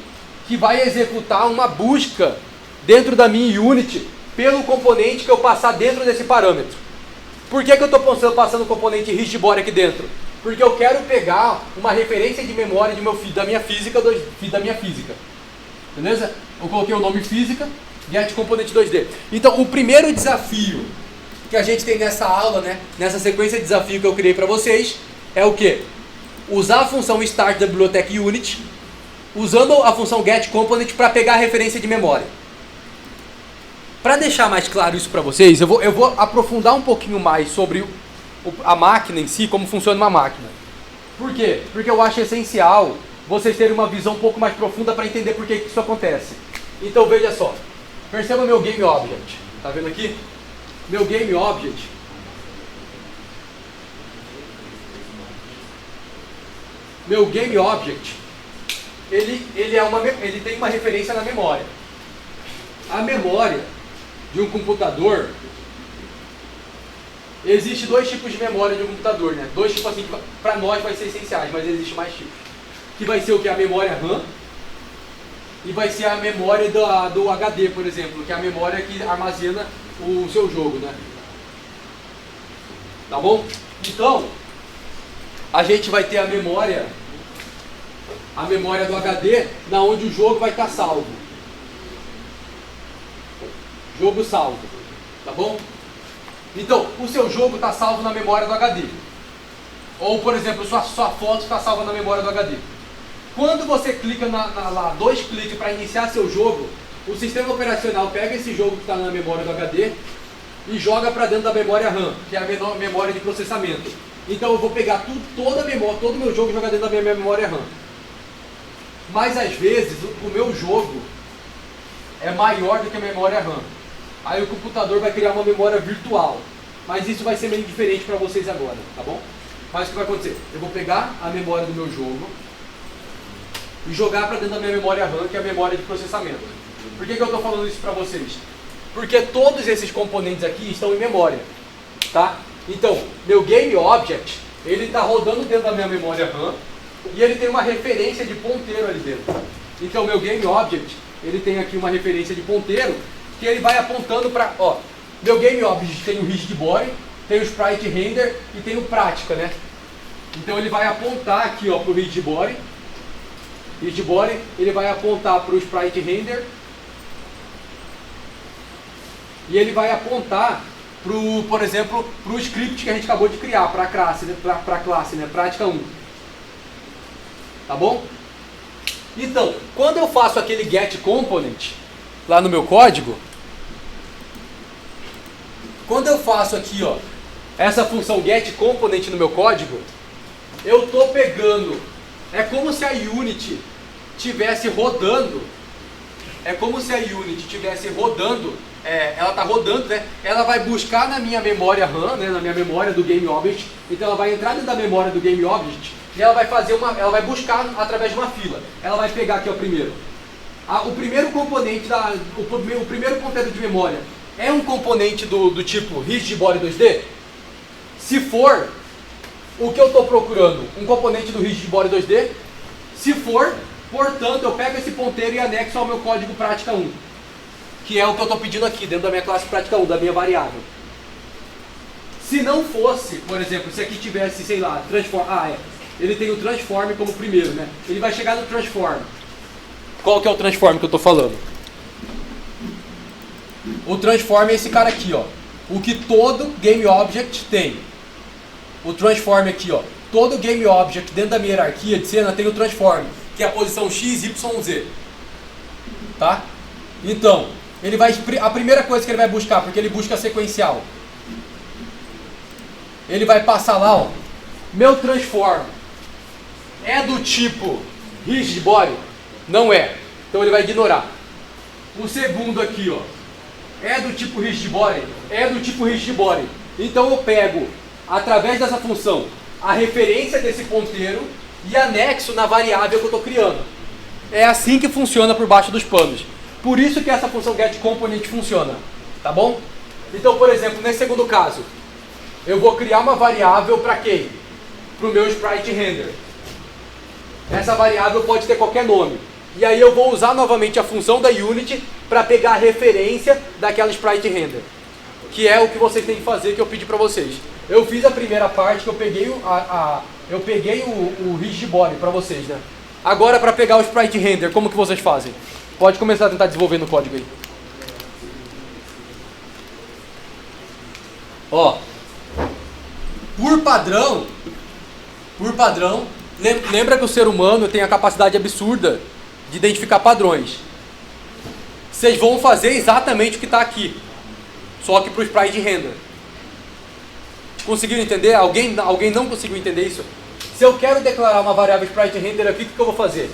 que vai executar uma busca dentro da minha unit pelo componente que eu passar dentro desse parâmetro. Por que eu estou passando o componente HistBody aqui dentro? Porque eu quero pegar uma referência de memória da minha física. Beleza? Eu coloquei o nome física, getComponent 2D. Então o primeiro desafio que a gente tem nessa aula, né, nessa sequência de desafio que eu criei para vocês, é o quê? Usar a função start da biblioteca unit, usando a função getComponent para pegar a referência de memória. Para deixar mais claro isso para vocês, eu vou aprofundar um pouquinho mais sobre a máquina em si, como funciona uma máquina. Por quê? Porque eu acho essencial vocês terem uma visão um pouco mais profunda para entender por que isso acontece. Então veja só, perceba meu GameObject. Tá vendo aqui? Meu GameObject. Meu GameObject, ele tem uma referência na memória. A memória de um computador, existe dois tipos de memória de um computador, né? Dois tipos assim que para nós vai ser essenciais, mas existe mais tipos. Que vai ser o que? A memória RAM e vai ser a memória do HD, por exemplo, que é a memória que armazena o seu jogo, né? Tá bom? Então, a gente vai ter a memória do HD, na onde o jogo vai estar salvo. Jogo salvo, tá bom? Então, o seu jogo está salvo na memória do HD. Ou, por exemplo, sua foto está salva na memória do HD. Quando você clica lá, dois cliques para iniciar seu jogo, o sistema operacional pega esse jogo que está na memória do HD e joga para dentro da memória RAM, que é a memória de processamento. Então eu vou pegar todo o meu jogo e jogar dentro da minha memória RAM. Mas às vezes o meu jogo é maior do que a memória RAM. Aí o computador vai criar uma memória virtual. Mas isso vai ser meio diferente para vocês agora, tá bom? Mas o que vai acontecer? Eu vou pegar a memória do meu jogo e jogar para dentro da minha memória RAM, que é a memória de processamento. Por que eu estou falando isso para vocês? Porque todos esses componentes aqui estão em memória, tá? Então, meu GameObject, ele está rodando dentro da minha memória RAM e ele tem uma referência de ponteiro ali dentro. Então, meu GameObject, ele tem aqui uma referência de ponteiro que ele vai apontando para, ó, meu GameObject tem o HistBody, tem o Sprite Render e tem o Prática, né? Então ele vai apontar aqui, ó, para o HistBody, ele vai apontar para o Sprite Render e ele vai apontar pro, por exemplo, para o script que a gente acabou de criar, para a classe, né? Prática 1. Tá bom? Então, quando eu faço aquele getComponent lá no meu código, quando eu faço aqui, ó, essa função getComponent no meu código, eu estou pegando, é como se a Unity estivesse rodando, ela está rodando, né? Ela vai buscar na minha memória RAM, né? Na minha memória do GameObject, então ela vai entrar dentro da memória do GameObject e ela vai buscar através de uma fila. Ela vai pegar aqui, ó, primeiro. O primeiro componente, o primeiro ponteiro de memória é um componente do tipo HistBody 2D? Se for, o que eu estou procurando? Um componente do HistBody 2D? Se for, portanto, eu pego esse ponteiro e anexo ao meu código Prática 1. Que é o que eu estou pedindo aqui, dentro da minha classe Prática 1, da minha variável. Se não fosse, por exemplo, se aqui tivesse, sei lá, transform... ele tem o transform como primeiro, né? Ele vai chegar no transform. Qual que é o transform que eu estou falando? O transform é esse cara aqui, ó. O que todo GameObject tem. O transform aqui, ó. Todo GameObject dentro da minha hierarquia de cena tem o transform, que é a posição x, y, z. Tá? Então, a primeira coisa que ele vai buscar, porque ele busca sequencial, ele vai passar lá, ó. Meu transform é do tipo HistBody? Não é. Então ele vai ignorar. O segundo aqui, ó, é do tipo HistBody? É do tipo HistBody. Então eu pego, através dessa função, a referência desse ponteiro e anexo na variável que eu estou criando. É assim que funciona por baixo dos panos. Por isso que essa função getComponent funciona. Tá bom? Então, por exemplo, nesse segundo caso, eu vou criar uma variável para quem? Para o meu sprite render. Essa variável pode ter qualquer nome. E aí eu vou usar novamente a função da Unity para pegar a referência daquela sprite render. Que é o que vocês têm que fazer, que eu pedi para vocês. Eu fiz a primeira parte, que eu peguei o rigid body para vocês, né? Agora, para pegar o sprite render, como que vocês fazem? Pode começar a tentar desenvolver no código aí. Ó, por padrão, lembra que o ser humano tem a capacidade absurda de identificar padrões. Vocês vão fazer exatamente o que está aqui, só que para o sprite render. Conseguiram entender? Alguém não conseguiu entender isso? Se eu quero declarar uma variável sprite render aqui, o que eu vou fazer?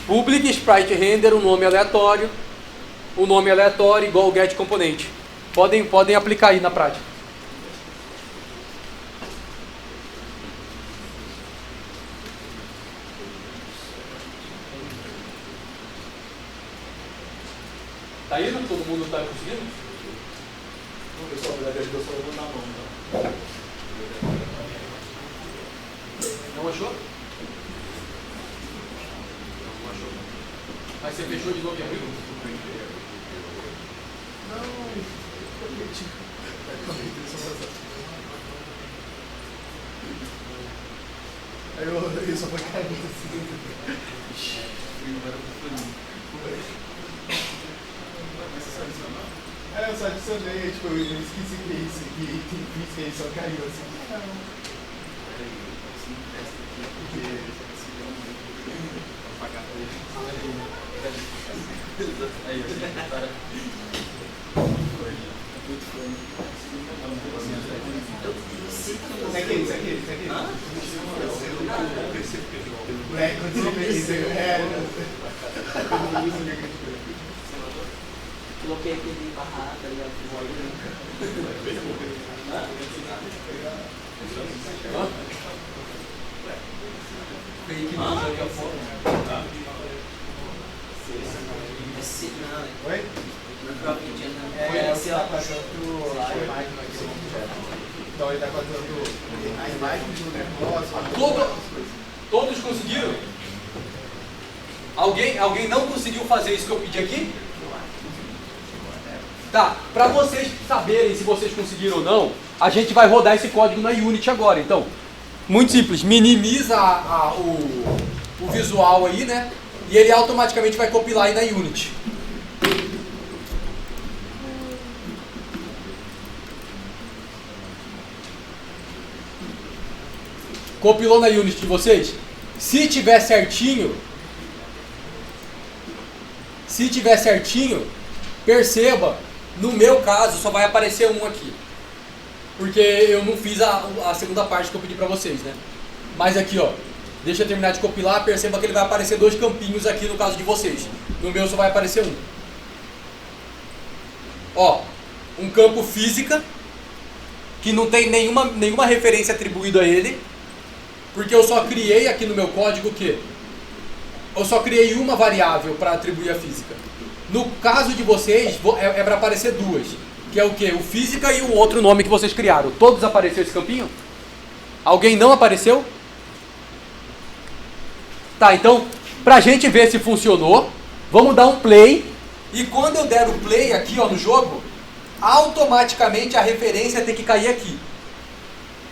Public sprite render, um nome aleatório igual get componente. Podem aplicar aí na prática. Tá indo? Todo mundo está conseguindo? Não, pessoal, na verdade, eu só vou levantar a mão, tá? Não achou? Não achou. Mas você fechou de novo e abriu? Aí eu só vou cair assim. Eu só adicionei, tipo, eu esqueci que é isso aqui, tem que aí só caiu assim. Isso aqui. Quando você fez isso, coloquei aquele barraco, tá ligado? Fake news aqui fora. Oi? Você tá passando a imagem aqui. Então ele tá passando a imagem do negócio. Todos conseguiram? Alguém não conseguiu fazer isso que eu pedi aqui? Tá, para vocês saberem se vocês conseguiram ou não, a gente vai rodar esse código na Unity agora. Então, muito simples, minimiza o visual aí, né? E ele automaticamente vai compilar aí na Unity. Compilou na Unity de vocês? Se tiver certinho, perceba, no meu caso só vai aparecer um aqui. Porque eu não fiz a segunda parte que eu pedi pra vocês, né? Mas aqui, ó, deixa eu terminar de compilar, perceba que ele vai aparecer 2 campinhos aqui no caso de vocês. No meu só vai aparecer um. Ó, um campo física, que não tem nenhuma referência atribuída a ele, porque eu só criei aqui no meu código o quê? Eu só criei uma variável para atribuir a física. No caso de vocês, é para aparecer 2, que é o quê? O física e o outro nome que vocês criaram. Todos apareceu esse campinho? Alguém não apareceu? Tá, então, pra gente ver se funcionou, vamos dar um play. E quando eu der o play aqui, ó, no jogo, automaticamente a referência tem que cair aqui.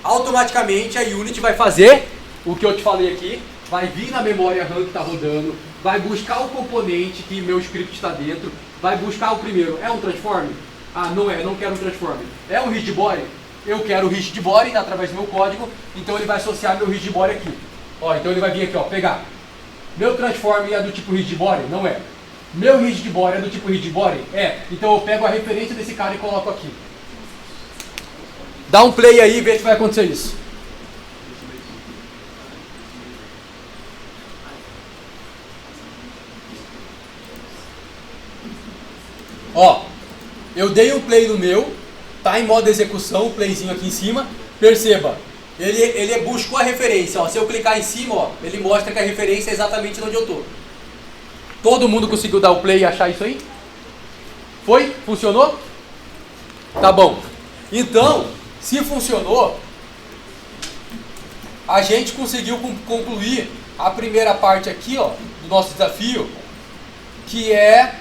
Automaticamente a Unity vai fazer o que eu te falei aqui, vai vir na memória RAM que está rodando, vai buscar o componente que meu script está dentro, vai buscar o primeiro. É um transform? Ah, não é, não quero um transform. É um rigid body? Eu quero o rigid body através do meu código, então ele vai associar meu rigid body aqui. Ó, então ele vai vir aqui, ó, pegar. Meu transform é do tipo rigid body? Não é. Meu rigid body é do tipo rigid body? É. Então eu pego a referência desse cara e coloco aqui. Dá um play aí e vê se vai acontecer isso. Ó, eu dei um play no meu, tá em modo execução, o playzinho aqui em cima. Perceba, ele buscou a referência, ó. Se eu clicar em cima, ó, ele mostra que a referência é exatamente onde eu tô. Todo mundo conseguiu dar o play e achar isso aí? Foi? Funcionou? Tá bom. Então, Se funcionou, a gente conseguiu concluir a primeira parte aqui, ó, do nosso desafio, que é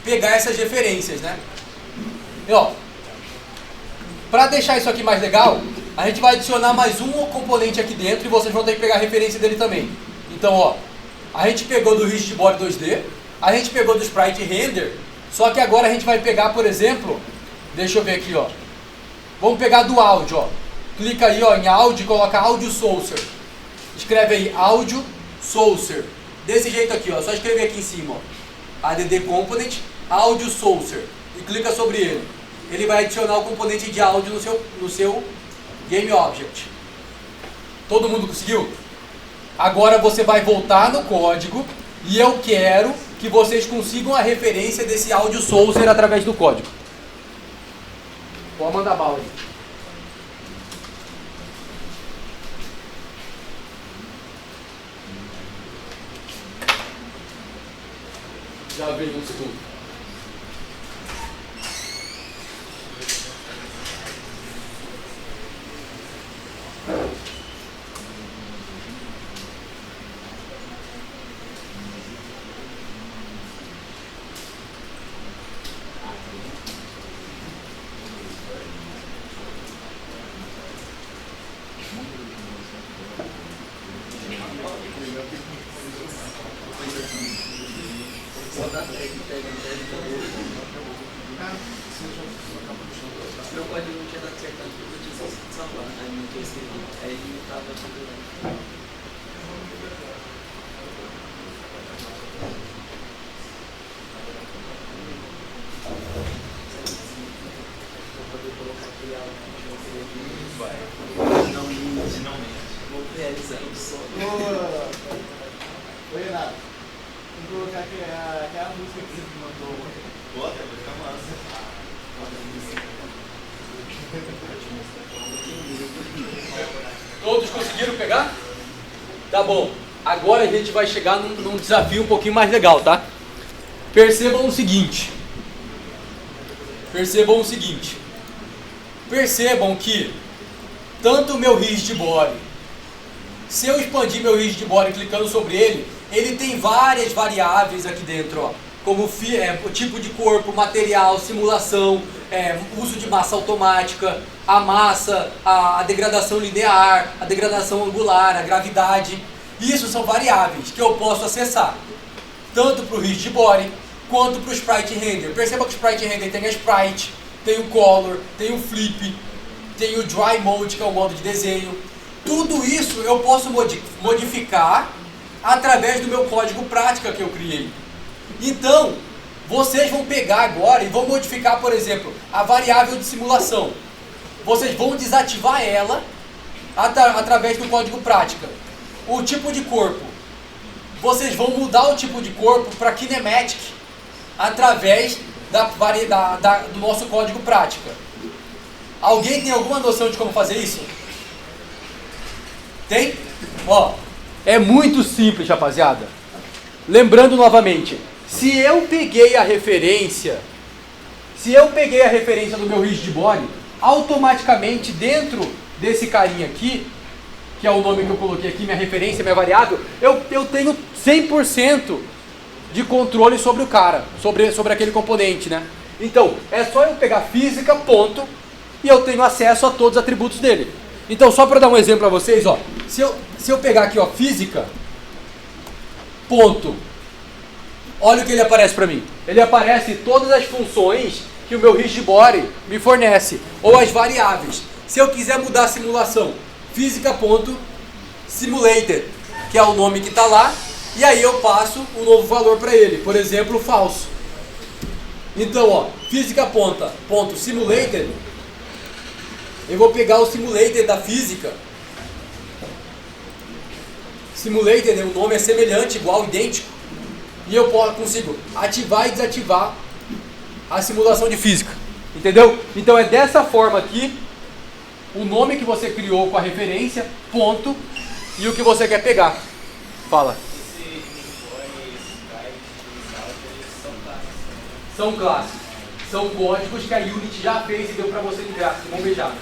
pegar essas referências, né? E, ó, para deixar isso aqui mais legal, a gente vai adicionar mais um componente aqui dentro e vocês vão ter que pegar a referência dele também. Então, ó, a gente pegou do Rigidboard 2D, a gente pegou do Sprite Render, só que agora a gente vai pegar, por exemplo, deixa eu ver aqui, ó. Vamos pegar do áudio, ó. Clica aí, ó, em áudio e coloca Audio Sourcer. Escreve aí Audio Sourcer. Desse jeito aqui, ó. Só escrever aqui em cima, ó. ADD Component Audio Sourcer. E clica sobre ele. Ele vai adicionar o componente de áudio no seu Game Object. Todo mundo conseguiu? Agora você vai voltar no código e eu quero que vocês consigam a referência desse Audio Sourcer através do código. Pode mandar bala aí. Já veio um segundo. Meu código não tinha dado certo porque eu tinha salvar, aí não tinha escrevido, aí ele não estava procurando. Vou poder colocar aquele áudio que eu finalmente. Vou realizar o sonho. Oi, Renato. Vou colocar aquela música que você me mandou. Bota, vai ficar massa. Todos conseguiram pegar? Tá bom. Agora a gente vai chegar num desafio um pouquinho mais legal, tá? Percebam o seguinte. Percebam que tanto o meu Rigidboard, se eu expandir meu Rigidboard clicando sobre ele, ele tem várias variáveis aqui dentro, ó, como o tipo de corpo, material, simulação, uso de massa automática, a massa, a degradação linear, a degradação angular, a gravidade. Isso são variáveis que eu posso acessar, tanto para o Rigidboard quanto para o Sprite Render. Perceba que o Sprite Render tem a Sprite, tem o Color, tem o Flip, tem o Dry Mode, que é o modo de desenho. Tudo isso eu posso modificar através do meu código prática que eu criei. Então, vocês vão pegar agora e vão modificar, por exemplo, a variável de simulação. Vocês vão desativar ela através do código prática. O tipo de corpo. Vocês vão mudar o tipo de corpo para kinematic através do nosso código prática. Alguém tem alguma noção de como fazer isso? Tem? Ó, é muito simples, rapaziada. Lembrando novamente, se eu peguei a referência do meu Rigidboard, automaticamente dentro desse carinha aqui, que é o nome que eu coloquei aqui, minha referência, minha variável, eu tenho 100% de controle sobre o cara, sobre aquele componente, né? Então, é só eu pegar física, ponto, e eu tenho acesso a todos os atributos dele. Então, só para dar um exemplo para vocês, ó, se eu pegar aqui, ó, física, ponto, olha o que ele aparece para mim. Ele aparece todas as funções que o meu Rigidboard me fornece, ou as variáveis. Se eu quiser mudar a simulação, física.simulated, que é o nome que está lá, e aí eu passo um novo valor para ele, por exemplo, falso. Então, ó, física.simulated, eu vou pegar o simulated da física. Simulated, o nome é semelhante, igual, idêntico. E eu consigo ativar e desativar a simulação de física. Entendeu? Então é dessa forma aqui, o nome que você criou com a referência, ponto, e o que você quer pegar. Fala. São classes. São códigos que a Unity já fez e deu para você de graça, de mão beijada.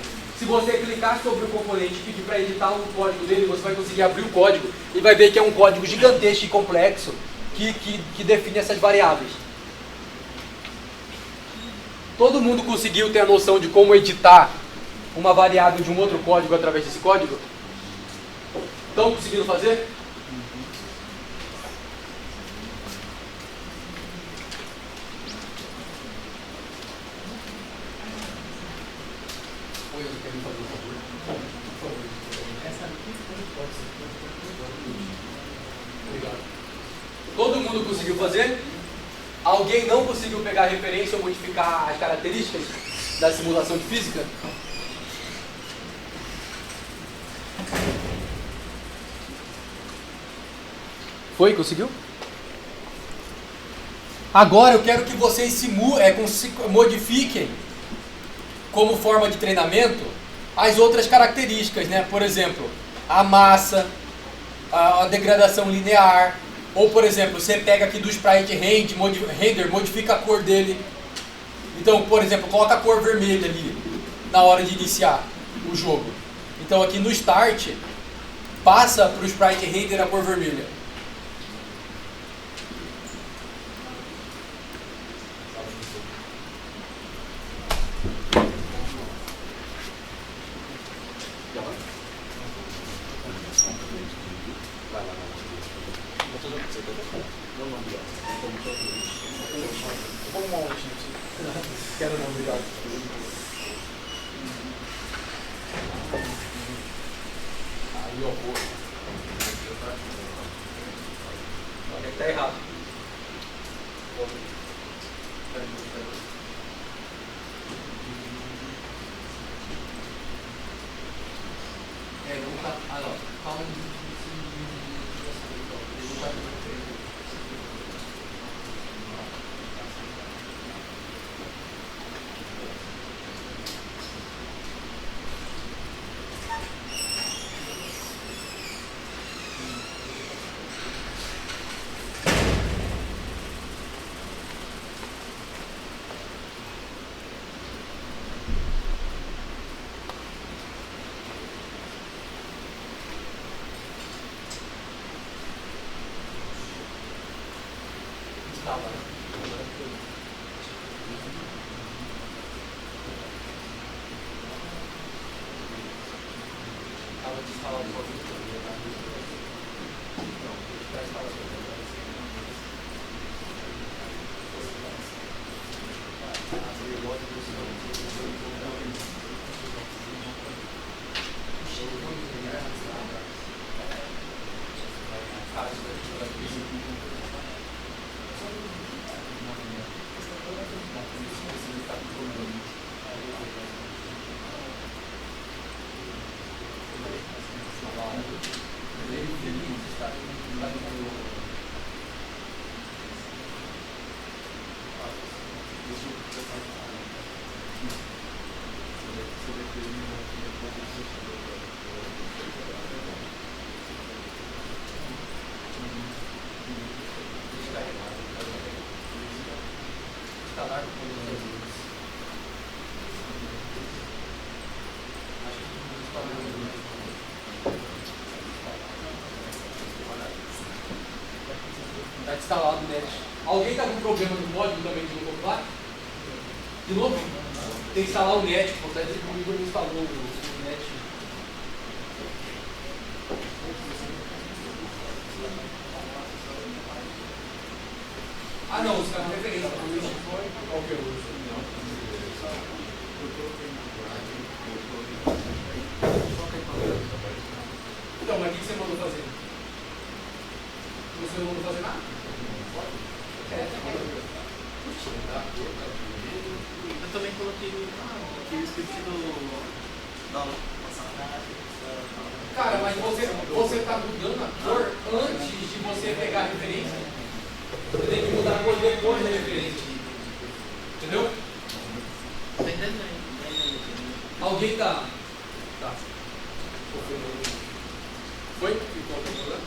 Se você clicar sobre o componente e pedir para editar um código dele, você vai conseguir abrir o código e vai ver que é um código gigantesco e complexo que define essas variáveis. Todo mundo conseguiu ter a noção de como editar uma variável de um outro código através desse código? Estão conseguindo fazer? Todo mundo conseguiu fazer? Alguém não conseguiu pegar a referência ou modificar as características da simulação de física? Foi? Conseguiu? Agora eu quero que vocês modifiquem como forma de treinamento as outras características, né? Por exemplo, a massa, a degradação linear, ou por exemplo, você pega aqui do sprite render, modifica a cor dele. Então, por exemplo, coloca a cor vermelha ali na hora de iniciar o jogo. Então aqui no start, passa para o sprite render a cor vermelha. Quero não, obrigado. Aí, ó, pô. Olha que tá errado. Não tá. Ah, não. Calma. Está instalado o net. Alguém está com problema no código também de novo lá? De novo? Tem que instalar o net. Pô, tá dizendo que o Igor não instalou o net. Ah não, os caras não referência. Qual que é o uso? Então, mas o que você mandou fazer? Você não mandou fazer nada? Eu também coloquei o script da aula passada. Cara, mas você está mudando a cor antes de você pegar a referência. Você tem que mudar a cor depois da referência. Entendeu? Tá entendendo? Alguém tá? Tá. Foi? Ficou algum problema?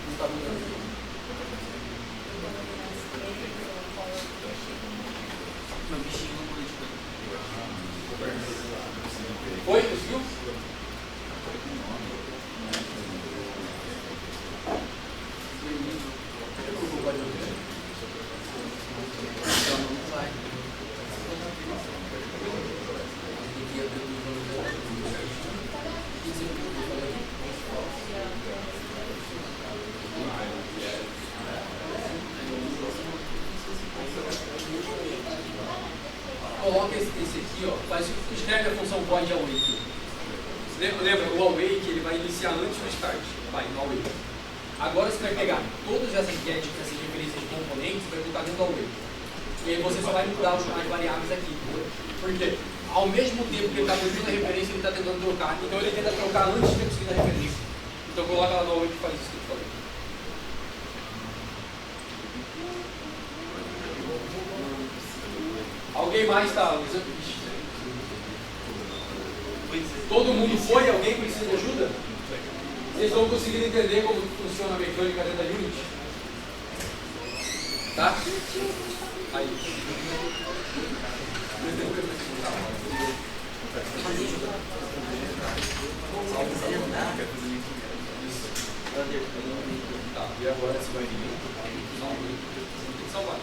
Não tá mudando. Meu bichinho não muda de cor. Foi? Conseguiu? Coloca esse aqui, ó, escreve a função void awake. Lembra, o awake ele vai iniciar antes do start, vai no awake. Agora você vai pegar todas essas gadgets, essas referências de componentes, vai botar dentro do awake. E aí você só vai mudar as variáveis aqui. Por quê? Ao mesmo tempo que ele está mudando a referência, ele está tentando trocar. Então ele tenta trocar antes de ter conseguido a referência. Então coloca lá no awake e faz isso que eu falei. Alguém mais está usando? Todo mundo foi? Alguém precisa de ajuda? Vocês estão conseguindo entender como funciona a mecânica dentro da Unity? Tá? Aí. Tá, e agora você vai vir. Tem que salvar.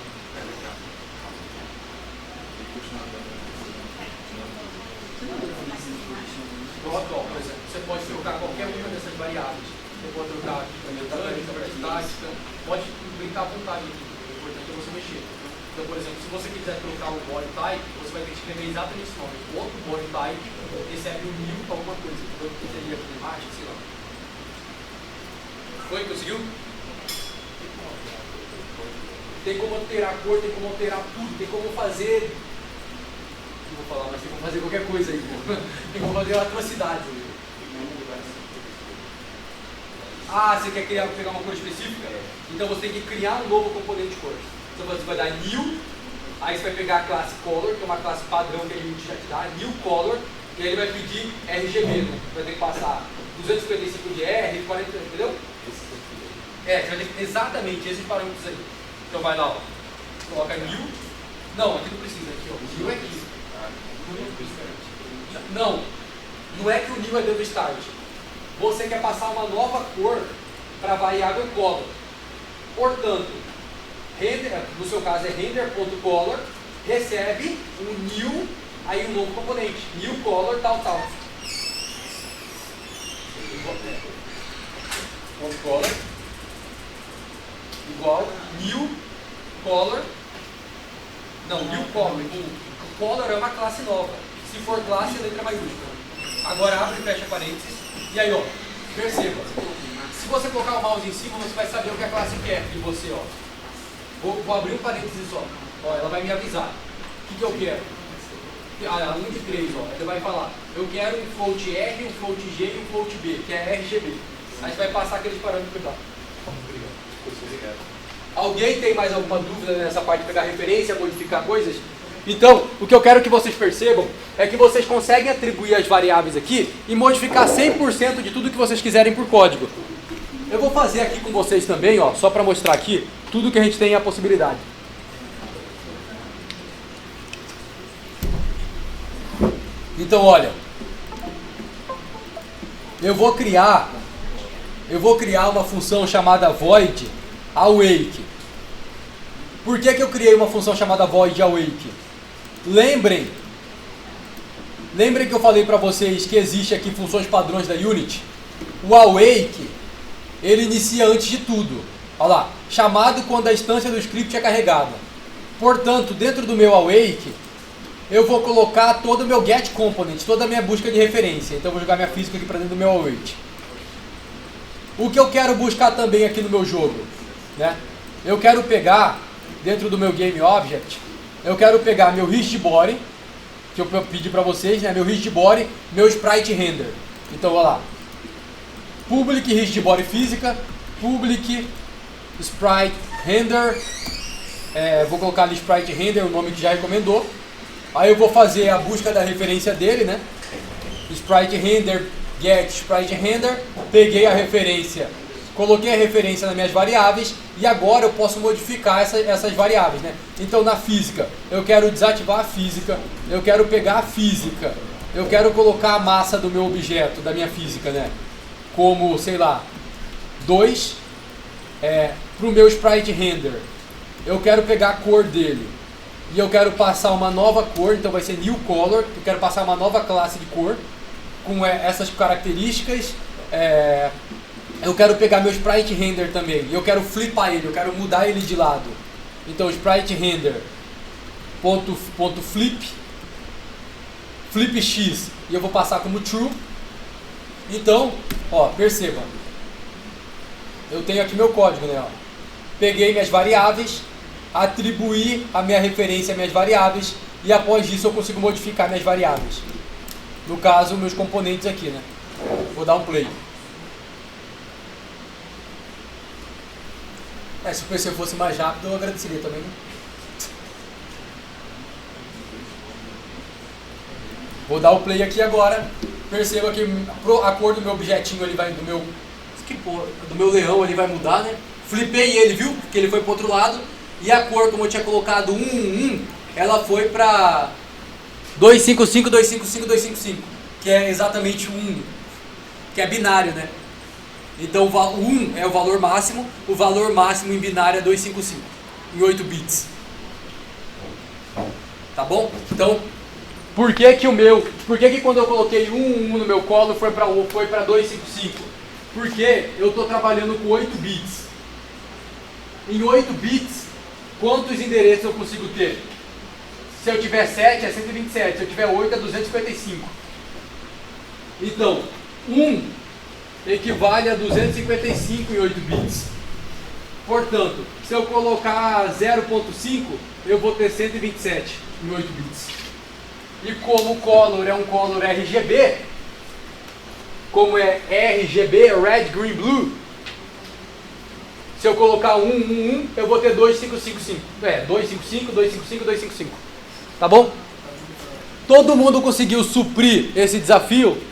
Por exemplo, você pode trocar qualquer uma dessas variáveis. Você pode trocar aqui para mecânica, para estática, pode brincar à vontade aqui. O importante é você mexer. Então, por exemplo, se você quiser trocar o body type, você vai ter que escrever exatamente esse nome. O outro body type recebe um new para alguma coisa. Então, que seria pneumática, sei lá. Foi? Conseguiu? Tem como alterar a cor, tem como alterar tudo, tem como fazer. Não vou falar, mas tem como fazer qualquer coisa aí. Tem como fazer uma atrocidade. Ah, você quer pegar uma cor específica? Então você tem que criar um novo componente de cor. Então você vai dar new, aí você vai pegar a classe color, que é uma classe padrão que a gente já te dá, new color, e aí ele vai pedir RGB, né? Vai ter que passar 255 de R, 40, entendeu? Você vai ter que exatamente esses parâmetros aí. Então vai lá, ó, coloca new, não, aqui não precisa, aqui ó, new é aqui. Não é que o new é dentro do start. Você quer passar uma nova cor para a variável color. Portanto, render, no seu caso é render.color, recebe um new, aí um novo componente, new color, tal. Color igual new color. Não, new color. O color é uma classe nova. Se for classe, é letra maiúscula. Agora abre e fecha parênteses. E aí, ó, perceba. Se você colocar o mouse em cima, você vai saber o que a classe quer de você, ó. Vou abrir um parênteses só. Ó, ela vai me avisar. O que eu quero? Ah, 1 de 3, ó. Ele vai falar, eu quero um float R, um float G e um float B, que é RGB. Aí você vai passar aqueles parâmetros lá. Obrigado. Alguém tem mais alguma dúvida nessa parte de pegar referência, modificar coisas? Então, o que eu quero que vocês percebam é que vocês conseguem atribuir as variáveis aqui e modificar 100% de tudo que vocês quiserem por código. Eu vou fazer aqui com vocês também, ó, só para mostrar aqui tudo que a gente tem a possibilidade. Então, olha, eu vou criar uma função chamada void awake. Por que eu criei uma função chamada void awake? Lembrem que eu falei para vocês que existe aqui funções padrões da Unity? O awake, ele inicia antes de tudo. Olha lá, chamado quando a instância do script é carregada. Portanto, dentro do meu awake, eu vou colocar todo o meu get component, toda a minha busca de referência. Então eu vou jogar minha física aqui para dentro do meu await. O que eu quero buscar também aqui no meu jogo, né? Eu quero pegar, dentro do meu game object, eu quero pegar meu histbody, que eu pedi para vocês, né? Meu histbody, meu sprite render. Então olha lá. Public histbody física, public sprite render. Vou colocar ali sprite render, o nome que já recomendou. Aí eu vou fazer a busca da referência dele, né? Sprite render, get sprite render. Peguei a referência coloquei a referência nas minhas variáveis e agora eu posso modificar essas variáveis, né? Então na física, eu quero desativar a física, eu quero pegar a física, eu quero colocar a massa do meu objeto, da minha física, né? Como, sei lá, 2 para o meu sprite render. Eu quero pegar a cor dele e eu quero passar uma nova cor, então vai ser new color, eu quero passar uma nova classe de cor com essas características. Eu quero pegar meu sprite render também e eu quero flipar ele, eu quero mudar ele de lado. Então sprite render ponto flip x e eu vou passar como true. Então, ó, perceba, eu tenho aqui meu código, né? Ó. Peguei minhas variáveis, atribuí a minha referência às minhas variáveis e após isso eu consigo modificar minhas variáveis. No caso, meus componentes aqui, né? Vou dar um play. Se o PC fosse mais rápido, eu agradeceria também, né? Vou dar o play aqui agora. Perceba que a cor do meu objetinho ali vai, do meu leão ali vai mudar, né? Flipei ele, viu? Que ele foi pro outro lado. E a cor, como eu tinha colocado 1, ela foi para 255, 255, 255. Que é exatamente 1. Que é binário, né? Então o 1 é o valor máximo em binário é 255, em 8 bits. Tá bom? Então, por que quando eu coloquei 1 no meu colo foi para 255? Porque eu estou trabalhando com 8 bits. Em 8 bits, quantos endereços eu consigo ter? Se eu tiver 7 é 127, se eu tiver 8 é 255. Então, 1 equivale a 255 em 8 bits. Portanto, se eu colocar 0.5, eu vou ter 127 em 8 bits. E como o color é um color RGB, como é RGB, Red, Green, Blue, se eu colocar 1, eu vou ter 2555. 255, 255, 255. Tá bom? Todo mundo conseguiu suprir esse desafio?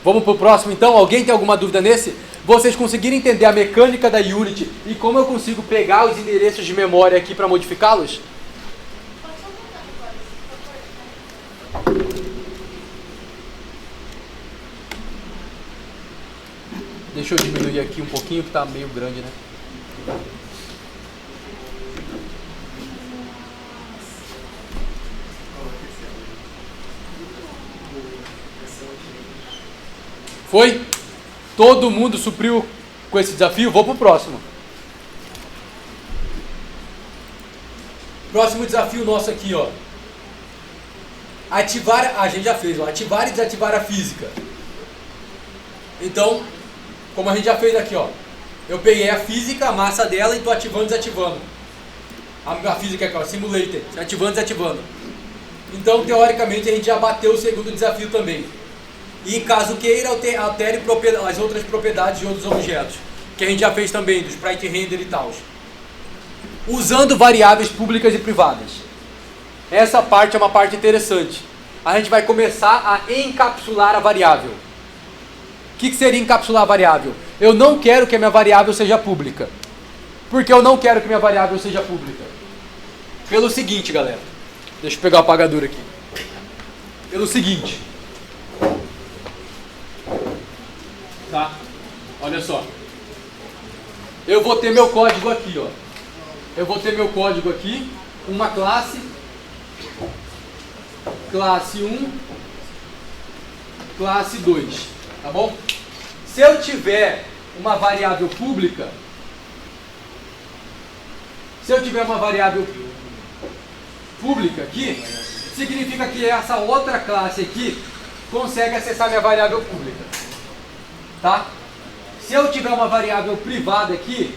Vamos para o próximo então? Alguém tem alguma dúvida nesse? Vocês conseguiram entender a mecânica da Unity e como eu consigo pegar os endereços de memória aqui para modificá-los? Deixa eu diminuir aqui um pouquinho que está meio grande, né? Foi? Todo mundo supriu com esse desafio? Vou para o próximo. Próximo desafio nosso aqui, ó. Ativar, a gente já fez, ó. Ativar e desativar a física. Então, como a gente já fez aqui, ó. Eu peguei a física, a massa dela e estou ativando e desativando. A física aqui, ó, simulated, ativando e desativando. Então, teoricamente, a gente já bateu o segundo desafio também. E caso queira, altere as outras propriedades de outros objetos, que a gente já fez também, do sprite render e tal. Usando variáveis públicas e privadas. Essa parte é uma parte interessante. A gente vai começar a encapsular a variável. O que seria encapsular a variável? Eu não quero que a minha variável seja pública. Por que eu não quero que minha variável seja pública? Pelo seguinte, galera. Deixa eu pegar o apagador aqui. Pelo seguinte. Tá? Olha só. Eu vou ter meu código aqui, ó. Eu vou ter meu código aqui, uma classe 1, classe 2, tá bom? Se eu tiver uma variável pública, aqui, significa que essa outra classe aqui consegue acessar minha variável pública. Tá? Se eu tiver uma variável privada aqui,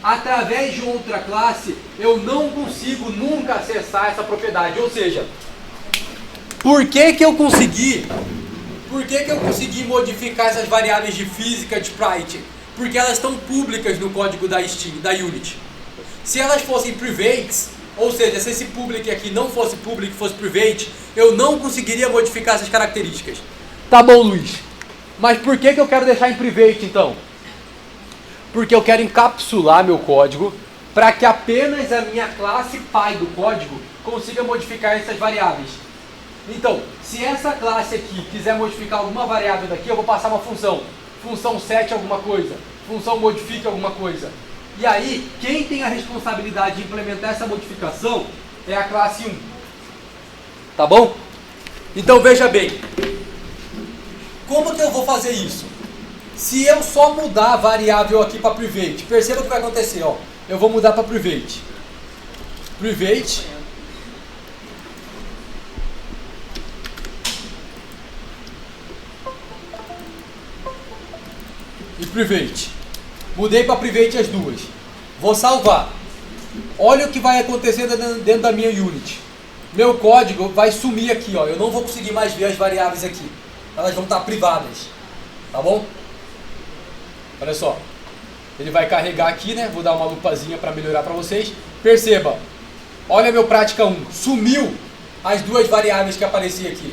através de outra classe, eu não consigo nunca acessar essa propriedade. Ou seja, por que eu consegui modificar essas variáveis de física de sprite? Porque elas estão públicas no código da Unity. Se elas fossem privates, Ou seja, se esse public aqui não fosse public, fosse private, eu não conseguiria modificar essas características. Tá bom, Luiz. Mas por que eu quero deixar em private, então? Porque eu quero encapsular meu código para que apenas a minha classe pai do código consiga modificar essas variáveis. Então, se essa classe aqui quiser modificar alguma variável daqui, eu vou passar uma função. Função set alguma coisa. Função modifique alguma coisa. E aí, quem tem a responsabilidade de implementar essa modificação é a classe 1. Tá bom? Então veja bem. Como que eu vou fazer isso? Se eu só mudar a variável aqui para private, perceba o que vai acontecer, ó. Eu vou mudar para private. Private. E private. Mudei para private as duas. Vou salvar. Olha o que vai acontecer dentro da minha unit. Meu código vai sumir aqui, ó. Eu não vou conseguir mais ver as variáveis aqui. Elas vão estar privadas. Tá bom? Olha só. Ele vai carregar aqui, né? Vou dar uma lupazinha para melhorar para vocês. Perceba. Olha meu prática 1. Sumiu as duas variáveis que apareciam aqui.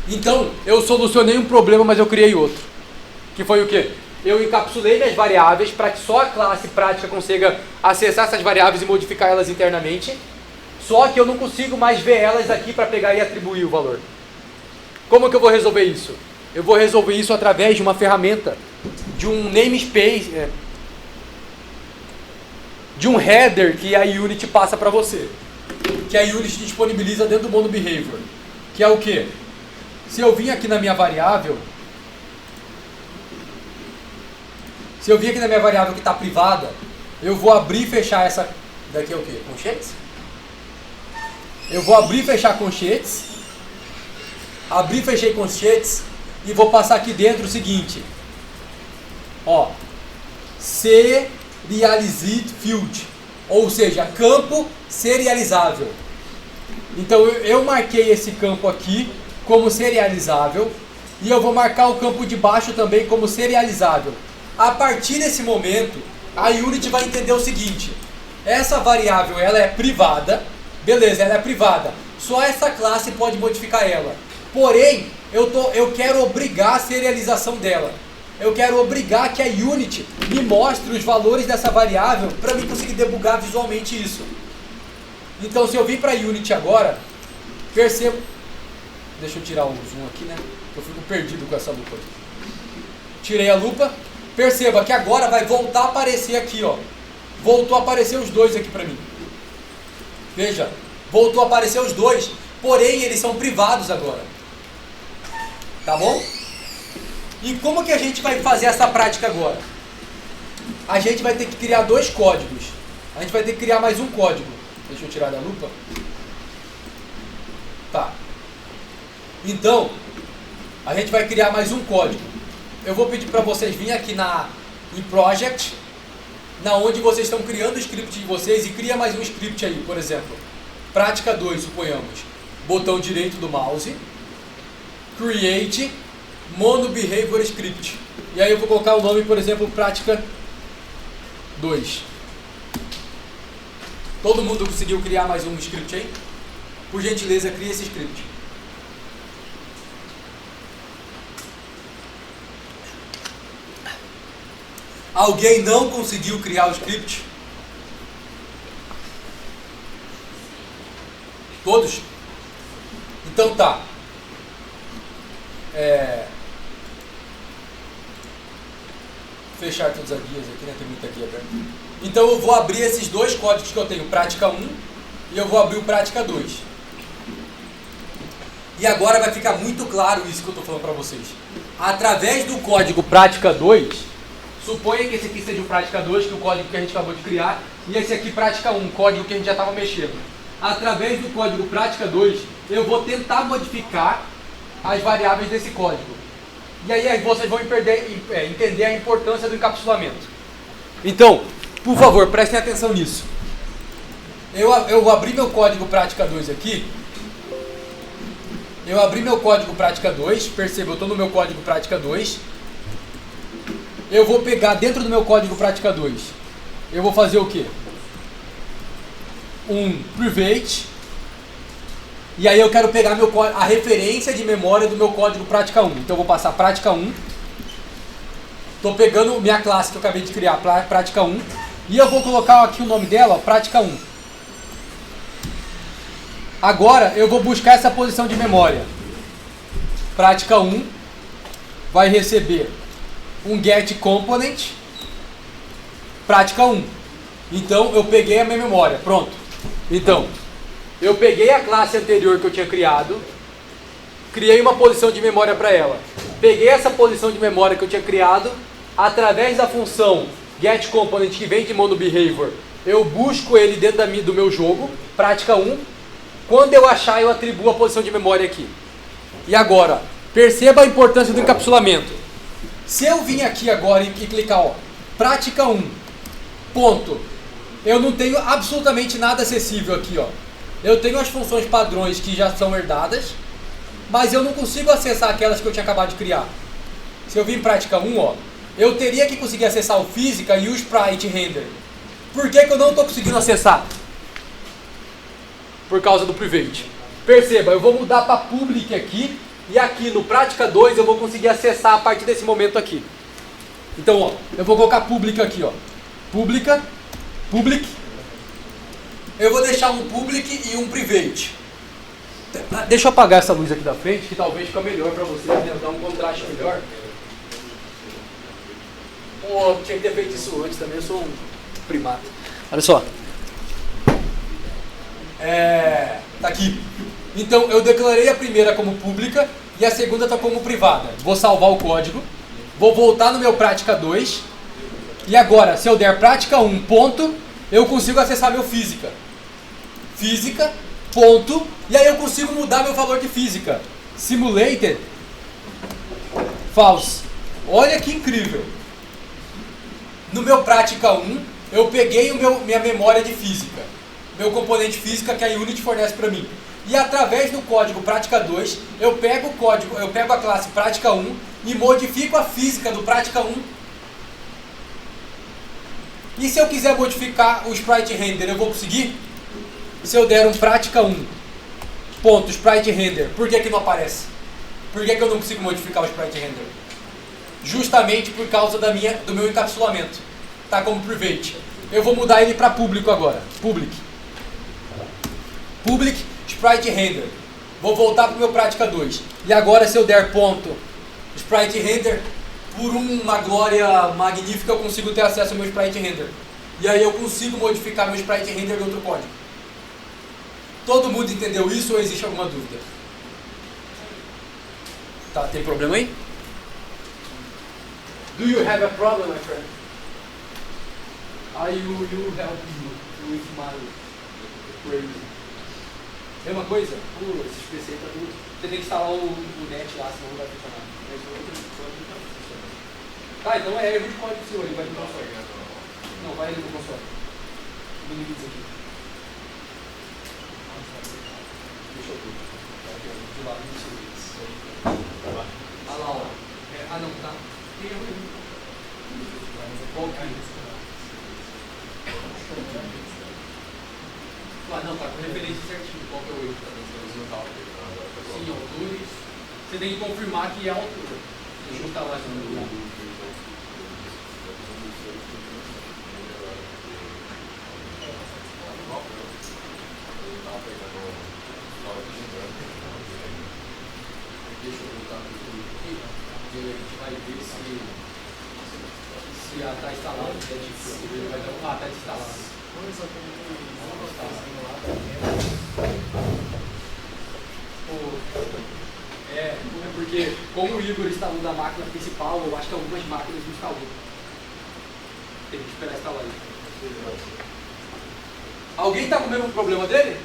Então, eu solucionei um problema, mas eu criei outro. Que foi o quê? Eu encapsulei minhas variáveis para que só a classe prática consiga acessar essas variáveis e modificar elas internamente. Só que eu não consigo mais ver elas aqui para pegar e atribuir o valor. Como que eu vou resolver isso? Eu vou resolver isso através de uma ferramenta, de um namespace, de um header que a Unity passa para você. Que a Unity disponibiliza dentro do MonoBehavior. Que é o quê? Se eu vim aqui na minha variável... Se eu vir aqui na minha variável que está privada, eu vou abrir e fechar essa... Daqui é o quê? Conchetes? Eu vou abrir e fechar conchetes. Abrir e fechei conchetes. E vou passar aqui dentro o seguinte. Ó. Serialized field. Ou seja, campo serializável. Então eu marquei esse campo aqui como serializável. E eu vou marcar o campo de baixo também como serializável. A partir desse momento, a Unity vai entender o seguinte. Essa variável, ela é privada. Beleza, ela é privada. Só essa classe pode modificar ela. Porém, eu quero obrigar a serialização dela. Eu quero obrigar que a Unity me mostre os valores dessa variável para mim conseguir debugar visualmente isso. Então, se eu vir para a Unity agora, percebo... Deixa eu tirar o zoom aqui, né? Eu fico perdido com essa lupa aqui. Tirei a lupa. Perceba que agora vai voltar a aparecer aqui, ó. Voltou a aparecer os dois aqui para mim. Veja, voltou a aparecer os dois, porém eles são privados agora. Tá bom? E como que a gente vai fazer essa prática agora? A gente vai ter que criar dois códigos. A gente vai ter que criar mais um código. Deixa eu tirar da lupa. Tá. Então, a gente vai criar mais um código. Eu vou pedir para vocês virem aqui em Project, na onde vocês estão criando o script de vocês, e cria mais um script aí, por exemplo. Prática 2, suponhamos. Botão direito do mouse. Create MonoBehavior Script. E aí eu vou colocar o nome, por exemplo, Prática 2. Todo mundo conseguiu criar mais um script aí? Por gentileza, crie esse script. Alguém não conseguiu criar o script? Todos? Então tá. Fechar todas as guias aqui, né? Tem muita guia aberta. Então eu vou abrir esses dois códigos que eu tenho, Prática 1 e eu vou abrir o Prática 2. E agora vai ficar muito claro isso que eu estou falando para vocês. Através do código Prática 2, suponha que esse aqui seja o Prática 2, que é o código que a gente acabou de criar, e esse aqui Prática 1, código que a gente já estava mexendo. Através do código Prática 2, eu vou tentar modificar as variáveis desse código. E aí vocês vão entender a importância do encapsulamento. Então, por favor, prestem atenção nisso. Eu vou abrir meu código Prática 2 aqui. Eu abri meu código Prática 2, perceba, eu estou no meu código Prática 2. Eu vou pegar dentro do meu código Prática 2. Eu vou fazer o quê? um private, e aí eu quero pegar a referência de memória do meu código prática 1. Então eu vou passar prática 1. Estou pegando minha classe que eu acabei de criar, prática 1, e eu vou colocar aqui o nome dela, ó, prática 1. Agora eu vou buscar essa posição de memória. Prática 1 vai receber um get component prática 1. Então eu peguei a minha memória, pronto. Então, eu peguei a classe anterior que eu tinha criado, criei uma posição de memória para ela. Peguei essa posição de memória que eu tinha criado, através da função getComponent que vem de monoBehavior, eu busco ele dentro do meu jogo, prática 1. Quando eu achar, eu atribuo a posição de memória aqui. E agora, perceba a importância do encapsulamento. Se eu vim aqui agora e clicar, ó, prática 1, ponto. Eu não tenho absolutamente nada acessível aqui, ó. Eu tenho as funções padrões que já são herdadas, mas eu não consigo acessar aquelas que eu tinha acabado de criar. Se eu vim em prática 1, ó, eu teria que conseguir acessar o Physica e o Sprite Render. Por que eu não estou conseguindo acessar? Por causa do Private. Perceba, eu vou mudar para Public aqui, e aqui no prática 2 eu vou conseguir acessar a partir desse momento aqui. Então, ó, eu vou colocar Public aqui, ó. Public. Eu vou deixar um Public e um Private. Deixa eu apagar essa luz aqui da frente, que talvez fique melhor para vocês, né? Dar um contraste melhor. Pô, tinha que ter feito isso antes também, eu sou um primata. Olha só. Tá aqui. Então, eu declarei a primeira como pública e a segunda está como privada. Vou salvar o código, vou voltar no meu prática 2, e agora, se eu der prática 1, ponto, eu consigo acessar meu física. Física, ponto, e aí eu consigo mudar meu valor de física. Simulated, false. Olha que incrível. No meu prática 1, eu peguei minha memória de física, meu componente física que a Unity fornece para mim. E através do código prática 2, eu pego a classe prática 1 e modifico a física do prática 1. E se eu quiser modificar o Sprite Render, eu vou conseguir? Se eu der um prática 1, ponto, Sprite Render, por que não aparece? Por que eu não consigo modificar o Sprite Render? Justamente por causa do meu encapsulamento. Tá como private. Eu vou mudar ele para público agora. Public, Sprite Render. Vou voltar para o meu prática 2. E agora, se eu der ponto, Sprite Render, por uma glória magnífica eu consigo ter acesso ao meu Sprite Render. E aí eu consigo modificar meu Sprite Render de outro código. Todo mundo entendeu isso ou existe alguma dúvida? Tá, tem problema aí? Do you have a problem, my friend? I will help you with my crazy. Mesma coisa? Esses PC tá tudo. Você tem que instalar o net lá, senão não vai funcionar. Tá, então é erro de código seu, ele vai no console. Não, vai ali no console. Minimiza aqui. Deixa eu ver. De lado, ah lá, ó. Ah não, tá. Tem erro aí. Qual que ah, não, tá com referência certinho. Qual que é o erro que tá dando no cálculo? Sim, altura. Você tem que confirmar que é a altura. Deixa eu instalar essa no lugar. Deixa eu voltar para o aqui. E a gente vai ver se está instalado. Está instalado. É porque como o Igor instalou da máquina principal, eu acho que algumas máquinas não instalou. Tem que esperar instalar isso. Alguém está com o mesmo problema dele?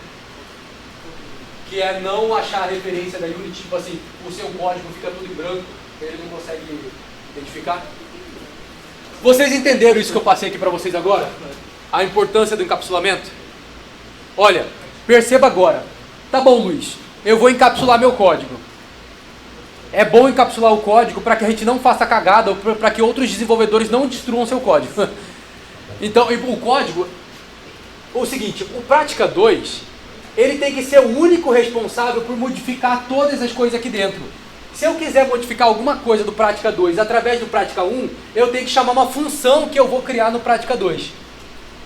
Que é não achar a referência da Unity, tipo assim, o seu código fica tudo em branco, ele não consegue identificar? Vocês entenderam isso que eu passei aqui para vocês agora? A importância do encapsulamento? Olha, perceba agora. Tá bom, Luiz, eu vou encapsular meu código. É bom encapsular o código para que a gente não faça cagada ou para que outros desenvolvedores não destruam seu código. Então, o código, o seguinte, o Prática 2, ele tem que ser o único responsável por modificar todas as coisas aqui dentro. Se eu quiser modificar alguma coisa do Prática 2 através do Prática 1, eu tenho que chamar uma função que eu vou criar no Prática 2.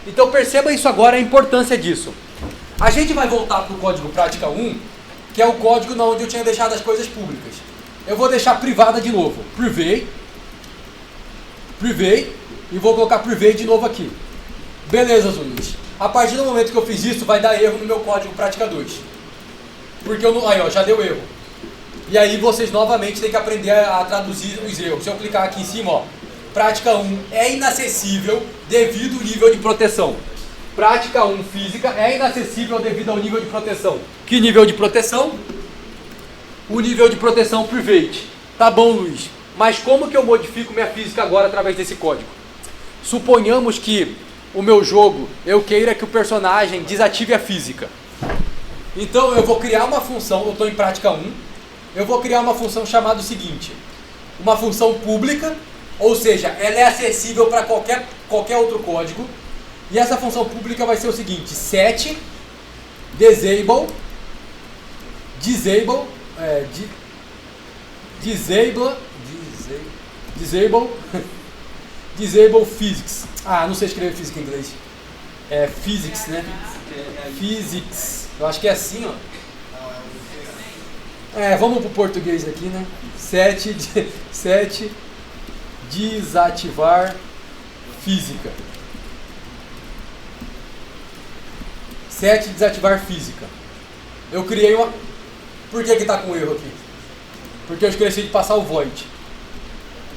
Então perceba isso agora, a importância disso. A gente vai voltar para o código Prática 1, que é o código onde eu tinha deixado as coisas públicas. Eu vou deixar privada de novo, private, e vou colocar private de novo aqui. Beleza, Zunis. A partir do momento que eu fiz isso, vai dar erro no meu código Prática 2. Porque eu não... Aí, ó, já deu erro. E aí vocês novamente têm que aprender a traduzir os erros. Se eu clicar aqui em cima, ó, Prática 1 é inacessível devido ao nível de proteção. Prática 1 física é inacessível devido ao nível de proteção. Que nível de proteção? O nível de proteção private. Tá bom, Luiz. Mas como que eu modifico minha física agora através desse código? Suponhamos que o meu jogo, eu queira que o personagem desative a física. Então eu vou criar uma função, eu estou em Prática 1, eu vou criar uma função chamada o seguinte, uma função pública, ou seja, ela é acessível para qualquer outro código, e essa função pública vai ser o seguinte, set disable physics. Ah, não sei escrever física em inglês. É physics, né? Physics. Eu acho que é assim, ó. Vamos pro português aqui, né? Set desativar física. Set desativar física. Eu criei uma... Por que tá com erro aqui? Porque eu esqueci de passar o void.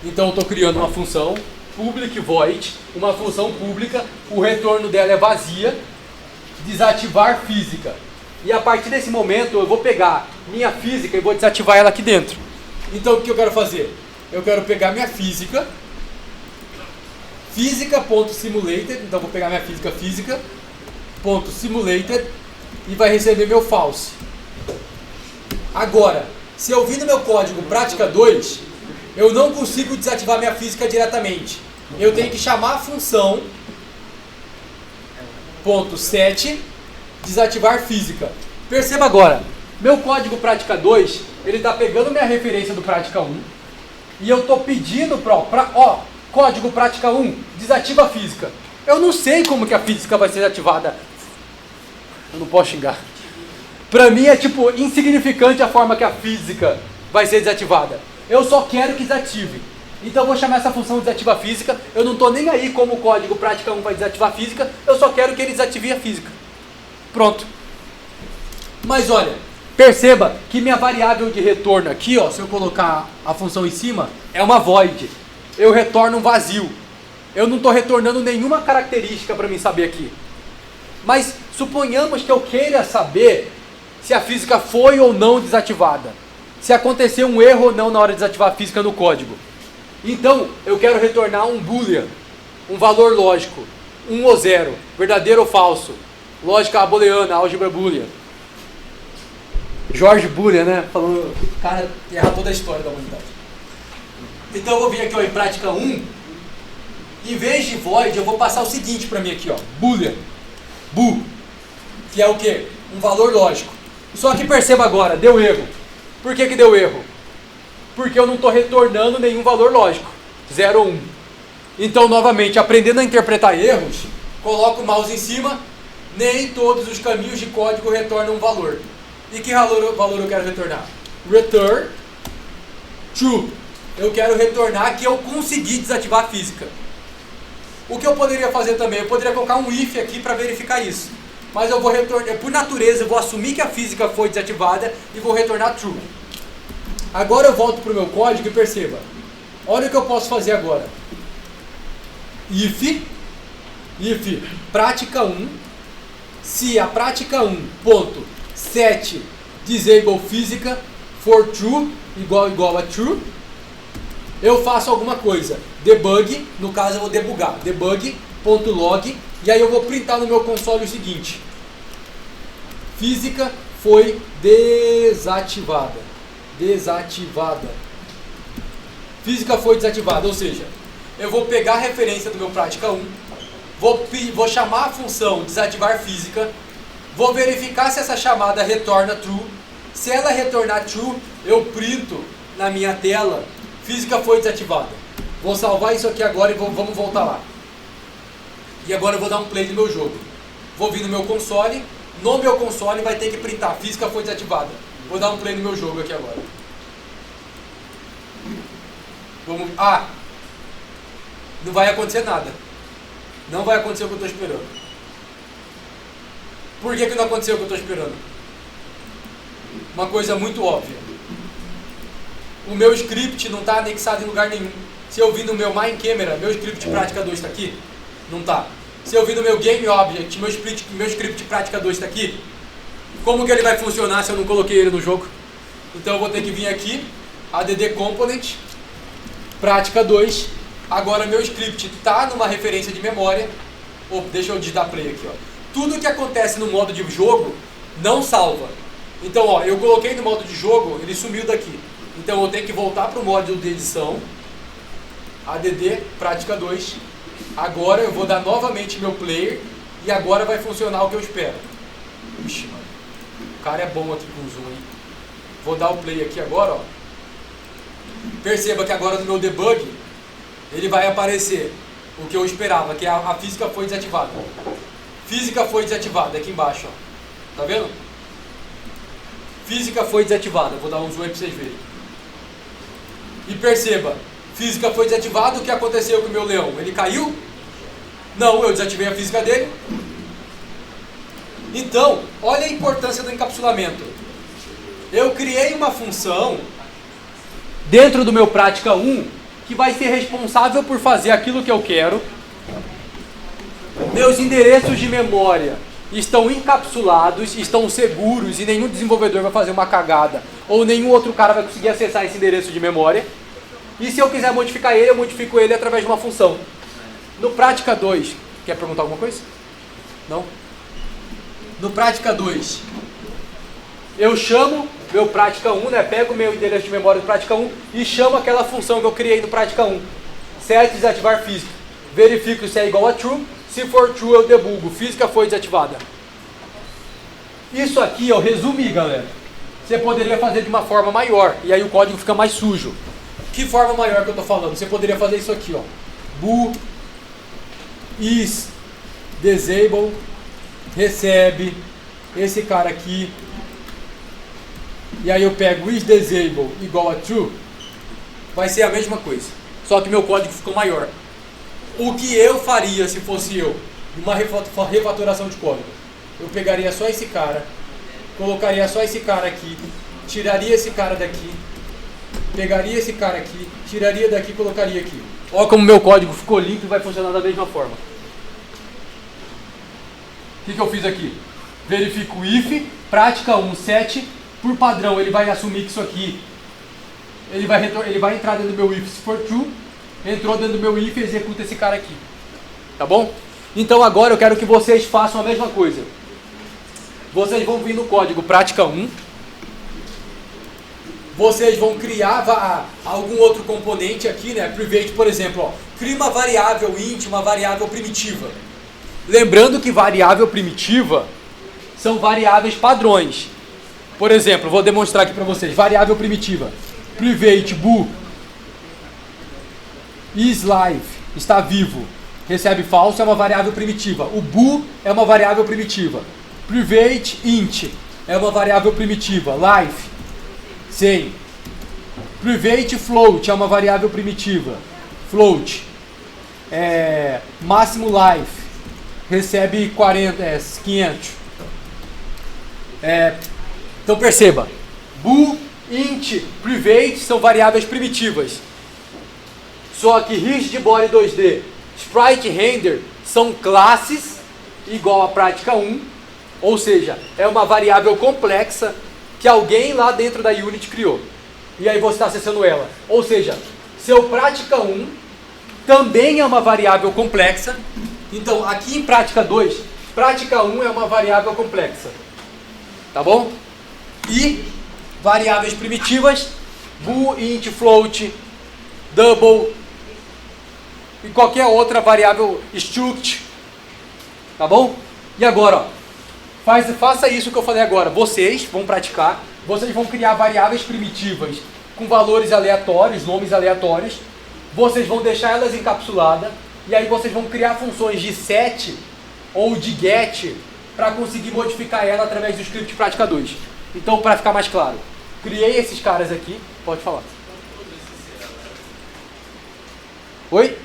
Então eu estou criando uma função public void, uma função pública, o retorno dela é vazia, desativar física. E a partir desse momento eu vou pegar minha física e vou desativar ela aqui dentro. Então o que eu quero fazer? Eu quero pegar minha física, física.simulated, então vou pegar minha física.simulated e vai receber meu false. Agora, se eu vir no meu código Prática 2, eu não consigo desativar minha física diretamente. Eu tenho que chamar a função .set desativar física. Perceba agora, meu código Prática 2, ele está pegando minha referência do Prática 1 e eu estou pedindo código Prática 1, desativa a física. Eu não sei como que a física vai ser desativada. Eu não posso xingar. Para mim é tipo insignificante a forma que a física vai ser desativada. Eu só quero que desative. Então eu vou chamar essa função desativa física. Eu não estou nem aí como o código Prática 1 vai desativar a física. Eu só quero que ele desative a física. Pronto. Mas olha, perceba que minha variável de retorno aqui, ó, se eu colocar a função em cima, é uma void. Eu retorno um vazio. Eu não estou retornando nenhuma característica para mim saber aqui. Mas suponhamos que eu queira saber se a física foi ou não desativada. Se aconteceu um erro ou não na hora de desativar a física no código. Então, eu quero retornar um boolean, um valor lógico, 1 ou 0, verdadeiro ou falso, lógica booleana, álgebra boolean. George Boolean, né? Falou, o cara erra toda a história da humanidade. Então eu vou vir aqui, ó, em Prática 1, em vez de void, eu vou passar o seguinte para mim aqui, ó, boolean, bool, que é o quê? Um valor lógico. Só que perceba agora, deu erro. Por que deu erro? Porque eu não estou retornando nenhum valor lógico, 0 ou 1. Então, novamente, aprendendo a interpretar erros, coloco o mouse em cima, nem todos os caminhos de código retornam um valor. E que valor eu quero retornar? Return true. Eu quero retornar que eu consegui desativar a física. O que eu poderia fazer também? Eu poderia colocar um if aqui para verificar isso. Mas eu vou retornar, por natureza, eu vou assumir que a física foi desativada e vou retornar true. Agora eu volto para o meu código e perceba. Olha o que eu posso fazer agora. If prática 1, se a prática 1 ponto set disable física for true, igual a true, eu faço alguma coisa. Debug, no caso eu vou debugar. Debug.log, e aí eu vou printar no meu console o seguinte. Física foi desativada. Física foi desativada, ou seja, eu vou pegar a referência do meu Prática 1, vou chamar a função desativar física, vou verificar se essa chamada retorna true. Se ela retornar true, eu printo na minha tela, física foi desativada. Vou salvar isso aqui agora e vamos voltar lá. E agora eu vou dar um play no meu jogo. Vou vir no meu console, no meu console vai ter que printar, física foi desativada. Vou dar um play no meu jogo aqui agora. Não vai acontecer nada. Não vai acontecer o que eu estou esperando. Por que não aconteceu o que eu estou esperando? Uma coisa muito óbvia. O meu script não está anexado em lugar nenhum. Se eu vir no meu main camera, meu script prática 2 está aqui? Não está. Se eu vir no meu game object, meu script prática 2 está aqui? Como que ele vai funcionar se eu não coloquei ele no jogo? Então eu vou ter que vir aqui, add component, prática 2. Agora meu script está numa referência de memória. Deixa eu digitar play aqui. Tudo que acontece no modo de jogo não salva. Então eu coloquei no modo de jogo, ele sumiu daqui. Então eu tenho que voltar para o módulo de edição, add prática 2. Agora eu vou dar novamente meu player e agora vai funcionar o que eu espero. Ixi, mano. O cara é bom aqui com o zoom, hein? Vou dar o play aqui agora, ó. Perceba que agora no meu debug ele vai aparecer o que eu esperava, que a física foi desativada. Física foi desativada, aqui embaixo, ó. Tá vendo? Física foi desativada. Vou dar um zoom aí pra vocês verem. E perceba, física foi desativada, o que aconteceu com o meu leão? Ele caiu? Não, eu desativei a física dele. Então, olha a importância do encapsulamento. Eu criei uma função dentro do meu prática 1 que vai ser responsável por fazer aquilo que eu quero. Meus endereços de memória estão encapsulados, estão seguros e nenhum desenvolvedor vai fazer uma cagada ou nenhum outro cara vai conseguir acessar esse endereço de memória. E se eu quiser modificar ele, eu modifico ele através de uma função. No prática 2, quer perguntar alguma coisa? Não? No prática 2, eu chamo meu prática 1, né? Pego o meu endereço de memória do prática 1 e chamo aquela função que eu criei no prática 1. Set desativar física. Verifico se é igual a true. Se for true, eu debugo. Física foi desativada. Isso aqui eu resumi, galera. Você poderia fazer de uma forma maior. E aí o código fica mais sujo. Que forma maior que eu estou falando? Você poderia fazer isso aqui, ó. Bool is disable recebe esse cara aqui. E aí eu pego is disable igual a true. Vai ser a mesma coisa. Só que meu código ficou maior. O que eu faria se fosse eu? Uma refatoração de código. Eu pegaria só esse cara, colocaria só esse cara aqui, tiraria esse cara daqui, pegaria esse cara aqui, tiraria daqui e colocaria aqui. Olha como meu código ficou limpo e vai funcionar da mesma forma. O que eu fiz aqui? Verifico if, prática 1, set, por padrão ele vai assumir que isso aqui, ele vai entrar dentro do meu if se for true. Entrou dentro do meu if e executa esse cara aqui. Tá bom? Então agora eu quero que vocês façam a mesma coisa. Vocês vão vir no código prática 1. Vocês vão criar algum outro componente aqui, né? Private, por exemplo, ó. Cria uma variável int, uma variável primitiva. Lembrando que variável primitiva são variáveis padrões. Por exemplo, vou demonstrar aqui para vocês. Variável primitiva. Private bool is live, está vivo, recebe falso, é uma variável primitiva. O bool é uma variável primitiva. Private int é uma variável primitiva. Live, sem. Private float é uma variável primitiva. Float. Máximo live, recebe 500. Então perceba, bool, int, private são variáveis primitivas. Só que rigidbody 2D, sprite render são classes igual a prática 1, ou seja, é uma variável complexa que alguém lá dentro da Unity criou. E aí você está acessando ela. Ou seja, seu prática 1 também é uma variável complexa. Então aqui em prática 2, prática 1 é uma variável complexa. Tá bom? E variáveis primitivas, bool, int, float, double e qualquer outra variável struct Tá bom? E agora, ó, faça isso que eu falei agora. Vocês vão praticar, vocês vão criar variáveis primitivas com valores aleatórios, nomes aleatórios. Vocês vão deixar elas encapsuladas e aí vocês vão criar funções de set ou de get para conseguir modificar ela através do script prática 2. Então, para ficar mais claro, criei esses caras aqui. Pode falar. Oi?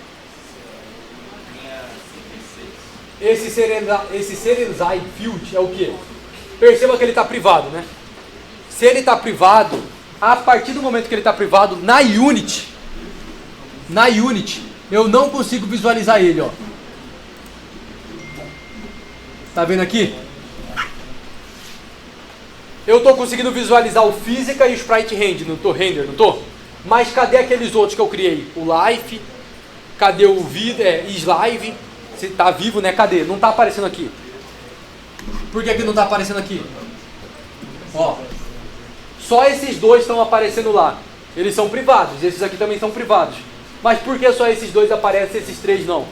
Esse serialized field é o quê? Perceba que ele está privado, né? Se ele está privado, a partir do momento que ele está privado, na Unity, eu não consigo visualizar ele, ó. Tá vendo aqui? Eu estou conseguindo visualizar o Physical e o Sprite Render, não tô? Mas cadê aqueles outros que eu criei? O Life, cadê o Slive? Se tá vivo, né? Cadê? Não tá aparecendo aqui. Por que não tá aparecendo aqui? Ó. Só esses dois estão aparecendo lá. Eles são privados. Esses aqui também são privados. Mas por que só esses dois aparecem e esses três não?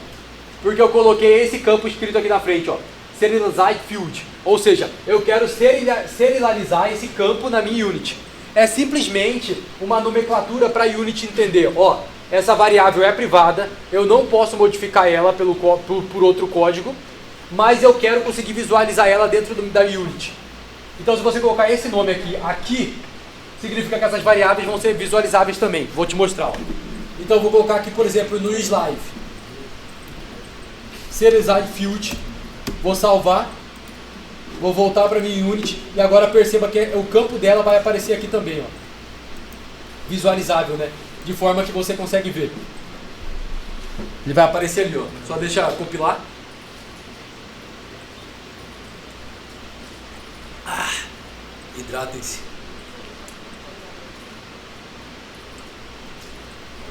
Porque eu coloquei esse campo escrito aqui na frente, ó. Serialized Field. Ou seja, eu quero serializar esse campo na minha Unity. É simplesmente uma nomenclatura para a Unity entender. Ó, essa variável é privada, eu não posso modificar ela por outro código, mas eu quero conseguir visualizar ela dentro da Unity. Então, se você colocar esse nome aqui, significa que essas variáveis vão ser visualizáveis também. Vou te mostrar. Ó. Então, eu vou colocar aqui, por exemplo, no Slive. Serialized Field. Vou salvar. Vou voltar para minha Unity. E agora perceba que o campo dela vai aparecer aqui também. Ó. Visualizável, né? De forma que você consegue ver. Ele vai aparecer ali, ó. Só deixa compilar. Hidratem-se.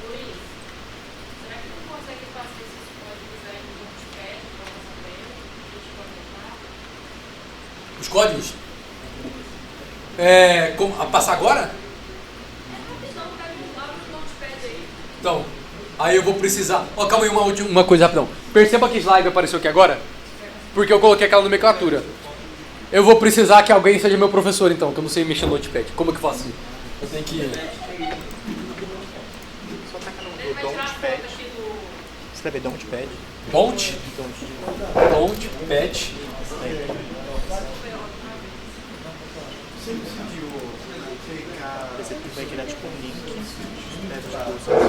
Luiz, será que não consegue fazer esses códigos aí no Notepad para nossa tela? Deixa eu comentar. Os códigos? Passar agora? Rapidão, pega o Notepad aí. Então, aí eu vou precisar... Ó, calma aí, uma coisa rapidão. Perceba que slide apareceu aqui agora? Porque eu coloquei aquela nomenclatura. Eu vou precisar que alguém seja meu professor, então, que eu não sei mexer no Notepad. Como que eu faço? Eu tenho que... Só taca no Ele vai tirar a foto aqui do... Escreve Don't. Don't Você decidiu clicar, você vai tirar tipo um link.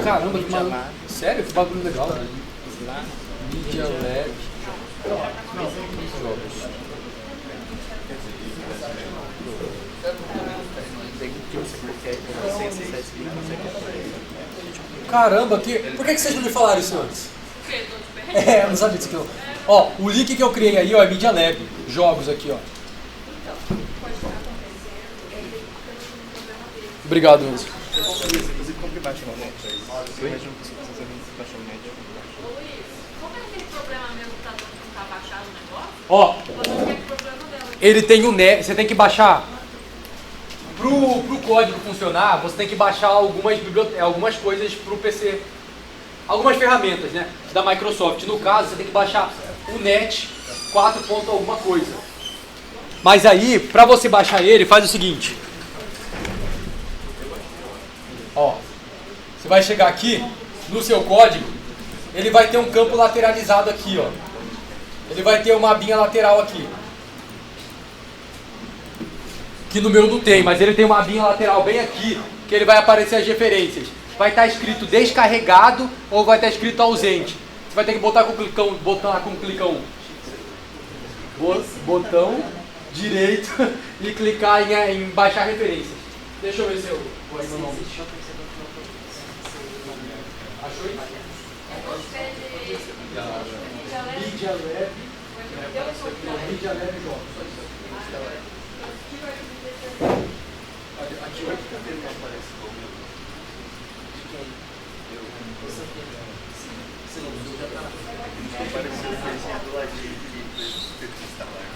Caramba, que maluco. Sério? Que bagulho legal. Lá. Media Lab. Jogos. Caramba, por que vocês não me falaram isso antes? O quê? Notepad? Eu não sabia disso aqui não. Ó, o link que eu criei aí, ó, é Media Lab. Jogos aqui, ó. Então, pode estar acontecendo. Ele tem um problema dele. Obrigado, Enzo. Inclusive, compre baixo no net. Eu imagino que você precisa baixar o net. Ô Luiz, como é aquele problema mesmo que tá dando que não tá baixado o negócio? Ó, Você quer que o problema dela? ele tem um net, você tem que baixar. Pro código funcionar, você tem que baixar algumas coisas pro PC. Algumas ferramentas, né, da Microsoft. No caso, você tem que baixar o net 4. Alguma coisa. Mas aí, para você baixar ele, faz o seguinte. Ó, você vai chegar aqui no seu código, ele vai ter um campo lateralizado aqui, ó. Ele vai ter uma abinha lateral aqui. Que no meu não tem, mas ele tem uma abinha lateral bem aqui, que ele vai aparecer as referências. Vai estar escrito descarregado ou vai estar escrito ausente. Você vai ter que botar com clicão botão direito e clicar em baixar referências. Deixa eu ver se eu vou aí meu nome. Achou aí? Media Lab. Media Lab Jogos. Aqui o cabelo não aparece como eu. Você não viu, já tá. Apareceu o desenho do ladinho de instalar.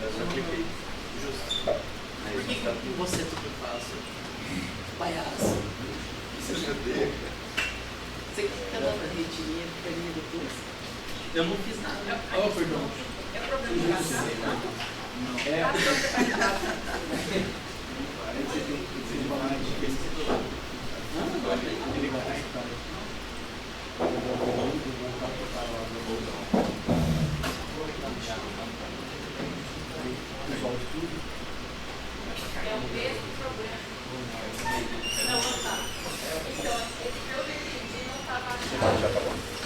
Eu só cliquei. Justo. Por que você tudo fácil? Palhaço. Você clica na retinha, fica ali depois. Eu não fiz nada. Oh, perdão. Eu problema de gastar? Sabe quando você faz gastar? É o mesmo problema. Não, não tá. Então, esse que eu entendi não estava achando.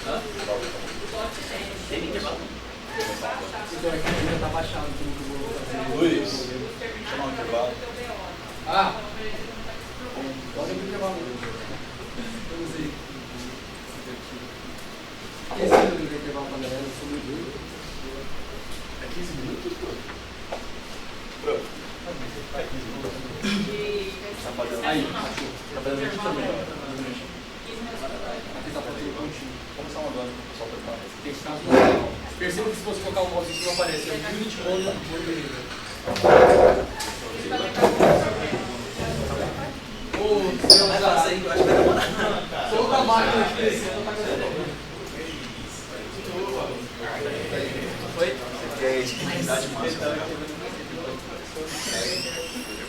O lote tem. Tem intervalo? Então aqui ainda tá baixado. Luiz, chamar um intervalo. Ah! Pode abrir o intervalo. Vamos aí. Esse é o intervalo para a galera sobre o jogo. É 15 minutos, pô? Pronto. É 15 minutos. Aí, achou. Trabalhando aqui também. Aqui tá fazendo um pontinho. Começar uma dona para o pessoal preparar. Tem que ficar no final. Perceba que se você colocar o mouse aqui não aparece. É o Unity Mode. Vai passar aí, eu acho que vai demorar. Toda a máquina de crescer não tá gravando. Foi?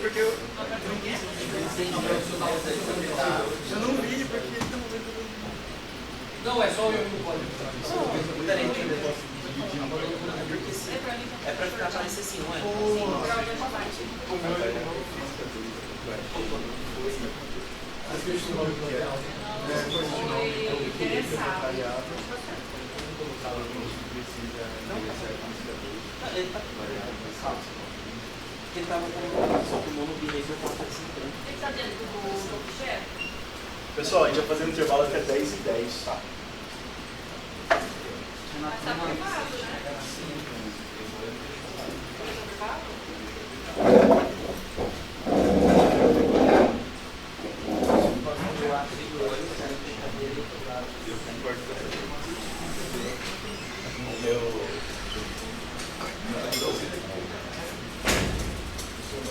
Porque eu não vi, porque Não, é só eu que não pode. É pra ficar aparecendo assim, não é? Ele tava com só que o novo behavior tava aparecendo. Ele tá dentro do objeto? Pessoal, a gente vai fazer um intervalo até 10h10, tá? Mas tá privado, né?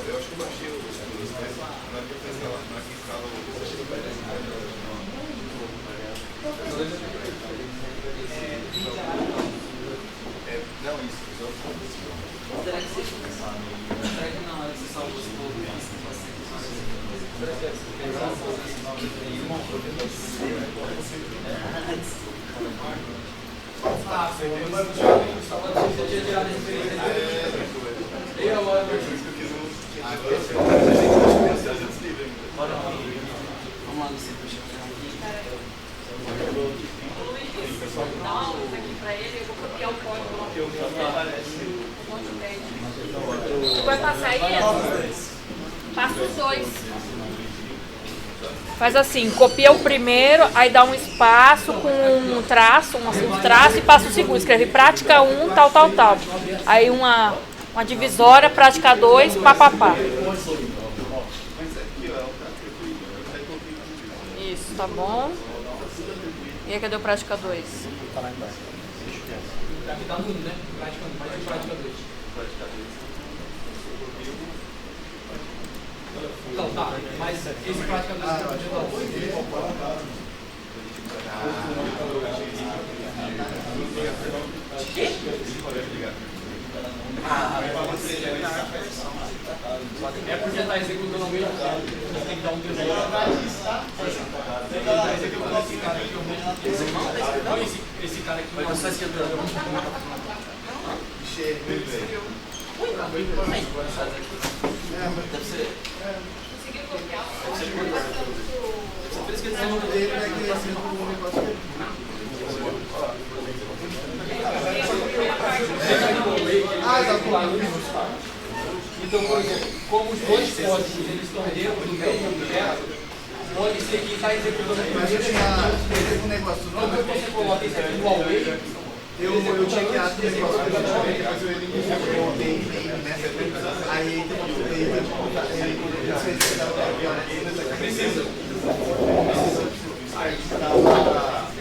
Eu acho que eu baixei os testes. Na hora que eu fiz ela, na hora que instala o não, isso. Será que na hora que você salva os povos, Ah, você tem uma você tinha tirado a referência. E agora, vamos lá no centro de Dá uma luz aqui pra ele, eu vou copiar o código lá. Vai passar aí? Passa os dois. Faz assim, copia o primeiro, aí dá um espaço com um traço, um traço e passa o segundo. Escreve prática 1, tal, tal, tal. Aí uma divisória, prática 2, papapá. Isso, tá bom. E aí, cadê o prática 2? Aqui tá no 1, né? Prática 1, mas é prática 2. Então, tá, mas esse prática 2 está pedindo apoio? É porque está executando ao mesmo tempo. Você tem que dar um desenho. Está executando esse cara aqui ao mesmo tempo. Não, esse cara aqui. Mas só esquentando. Deve ser. Conseguiu copiar o Por isso que eles estão dele, né? Que ele assina o negócio dele. Então, por exemplo, como os dois códigos eles estão dentro do mesmo objeto, pode ser que está executando o Mas eu tinha um negócio quando você coloca isso aqui no away, eu tinha criado um negócio depois eu eliminei, né? Aí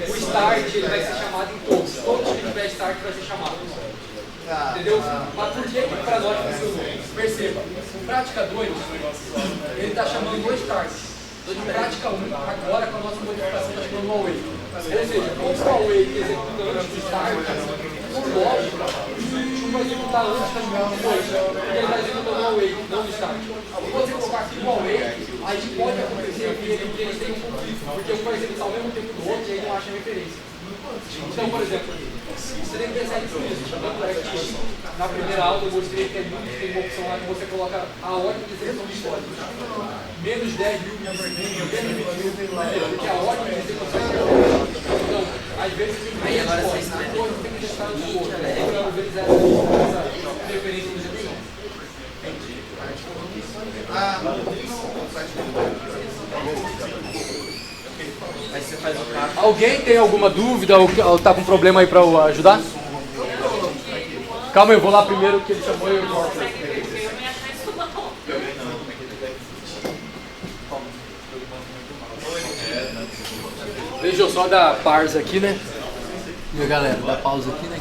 o start ele vai ser chamado em todos. Todos que tiver start vai ser chamado. Entendeu? Mas por que para nós funcionou? Perceba, o prática 2, ele está chamando dois starts. Prática 1, agora com a nossa modificação está chamando o away. Ou seja, como o away executa antes do start, por lógica, vai executar antes do depois, porque ele está executando no await, não no start. Se você colocar aqui no await, aí pode acontecer que eles tenham um conflito, porque um vai executar ao mesmo tempo do outro e aí não acha referência. Então, por exemplo, você tem que pensar nisso mesmo. Na primeira aula eu mostrei que tem uma opção lá que você coloca a ordem de execução de história. Menos 10 mil, menos 20 mil, porque a ordem de execução é diferente. Então, às vezes tem que agora tem que deixar no outro. Então, às vezes essa referência de execução. Aí você faz o carro. Alguém tem alguma dúvida ou tá com problema aí para eu ajudar? Calma, eu vou lá primeiro que ele chamou e eu volto. Deixa eu só dar pausa aqui, né? Minha galera, dá pausa aqui, né?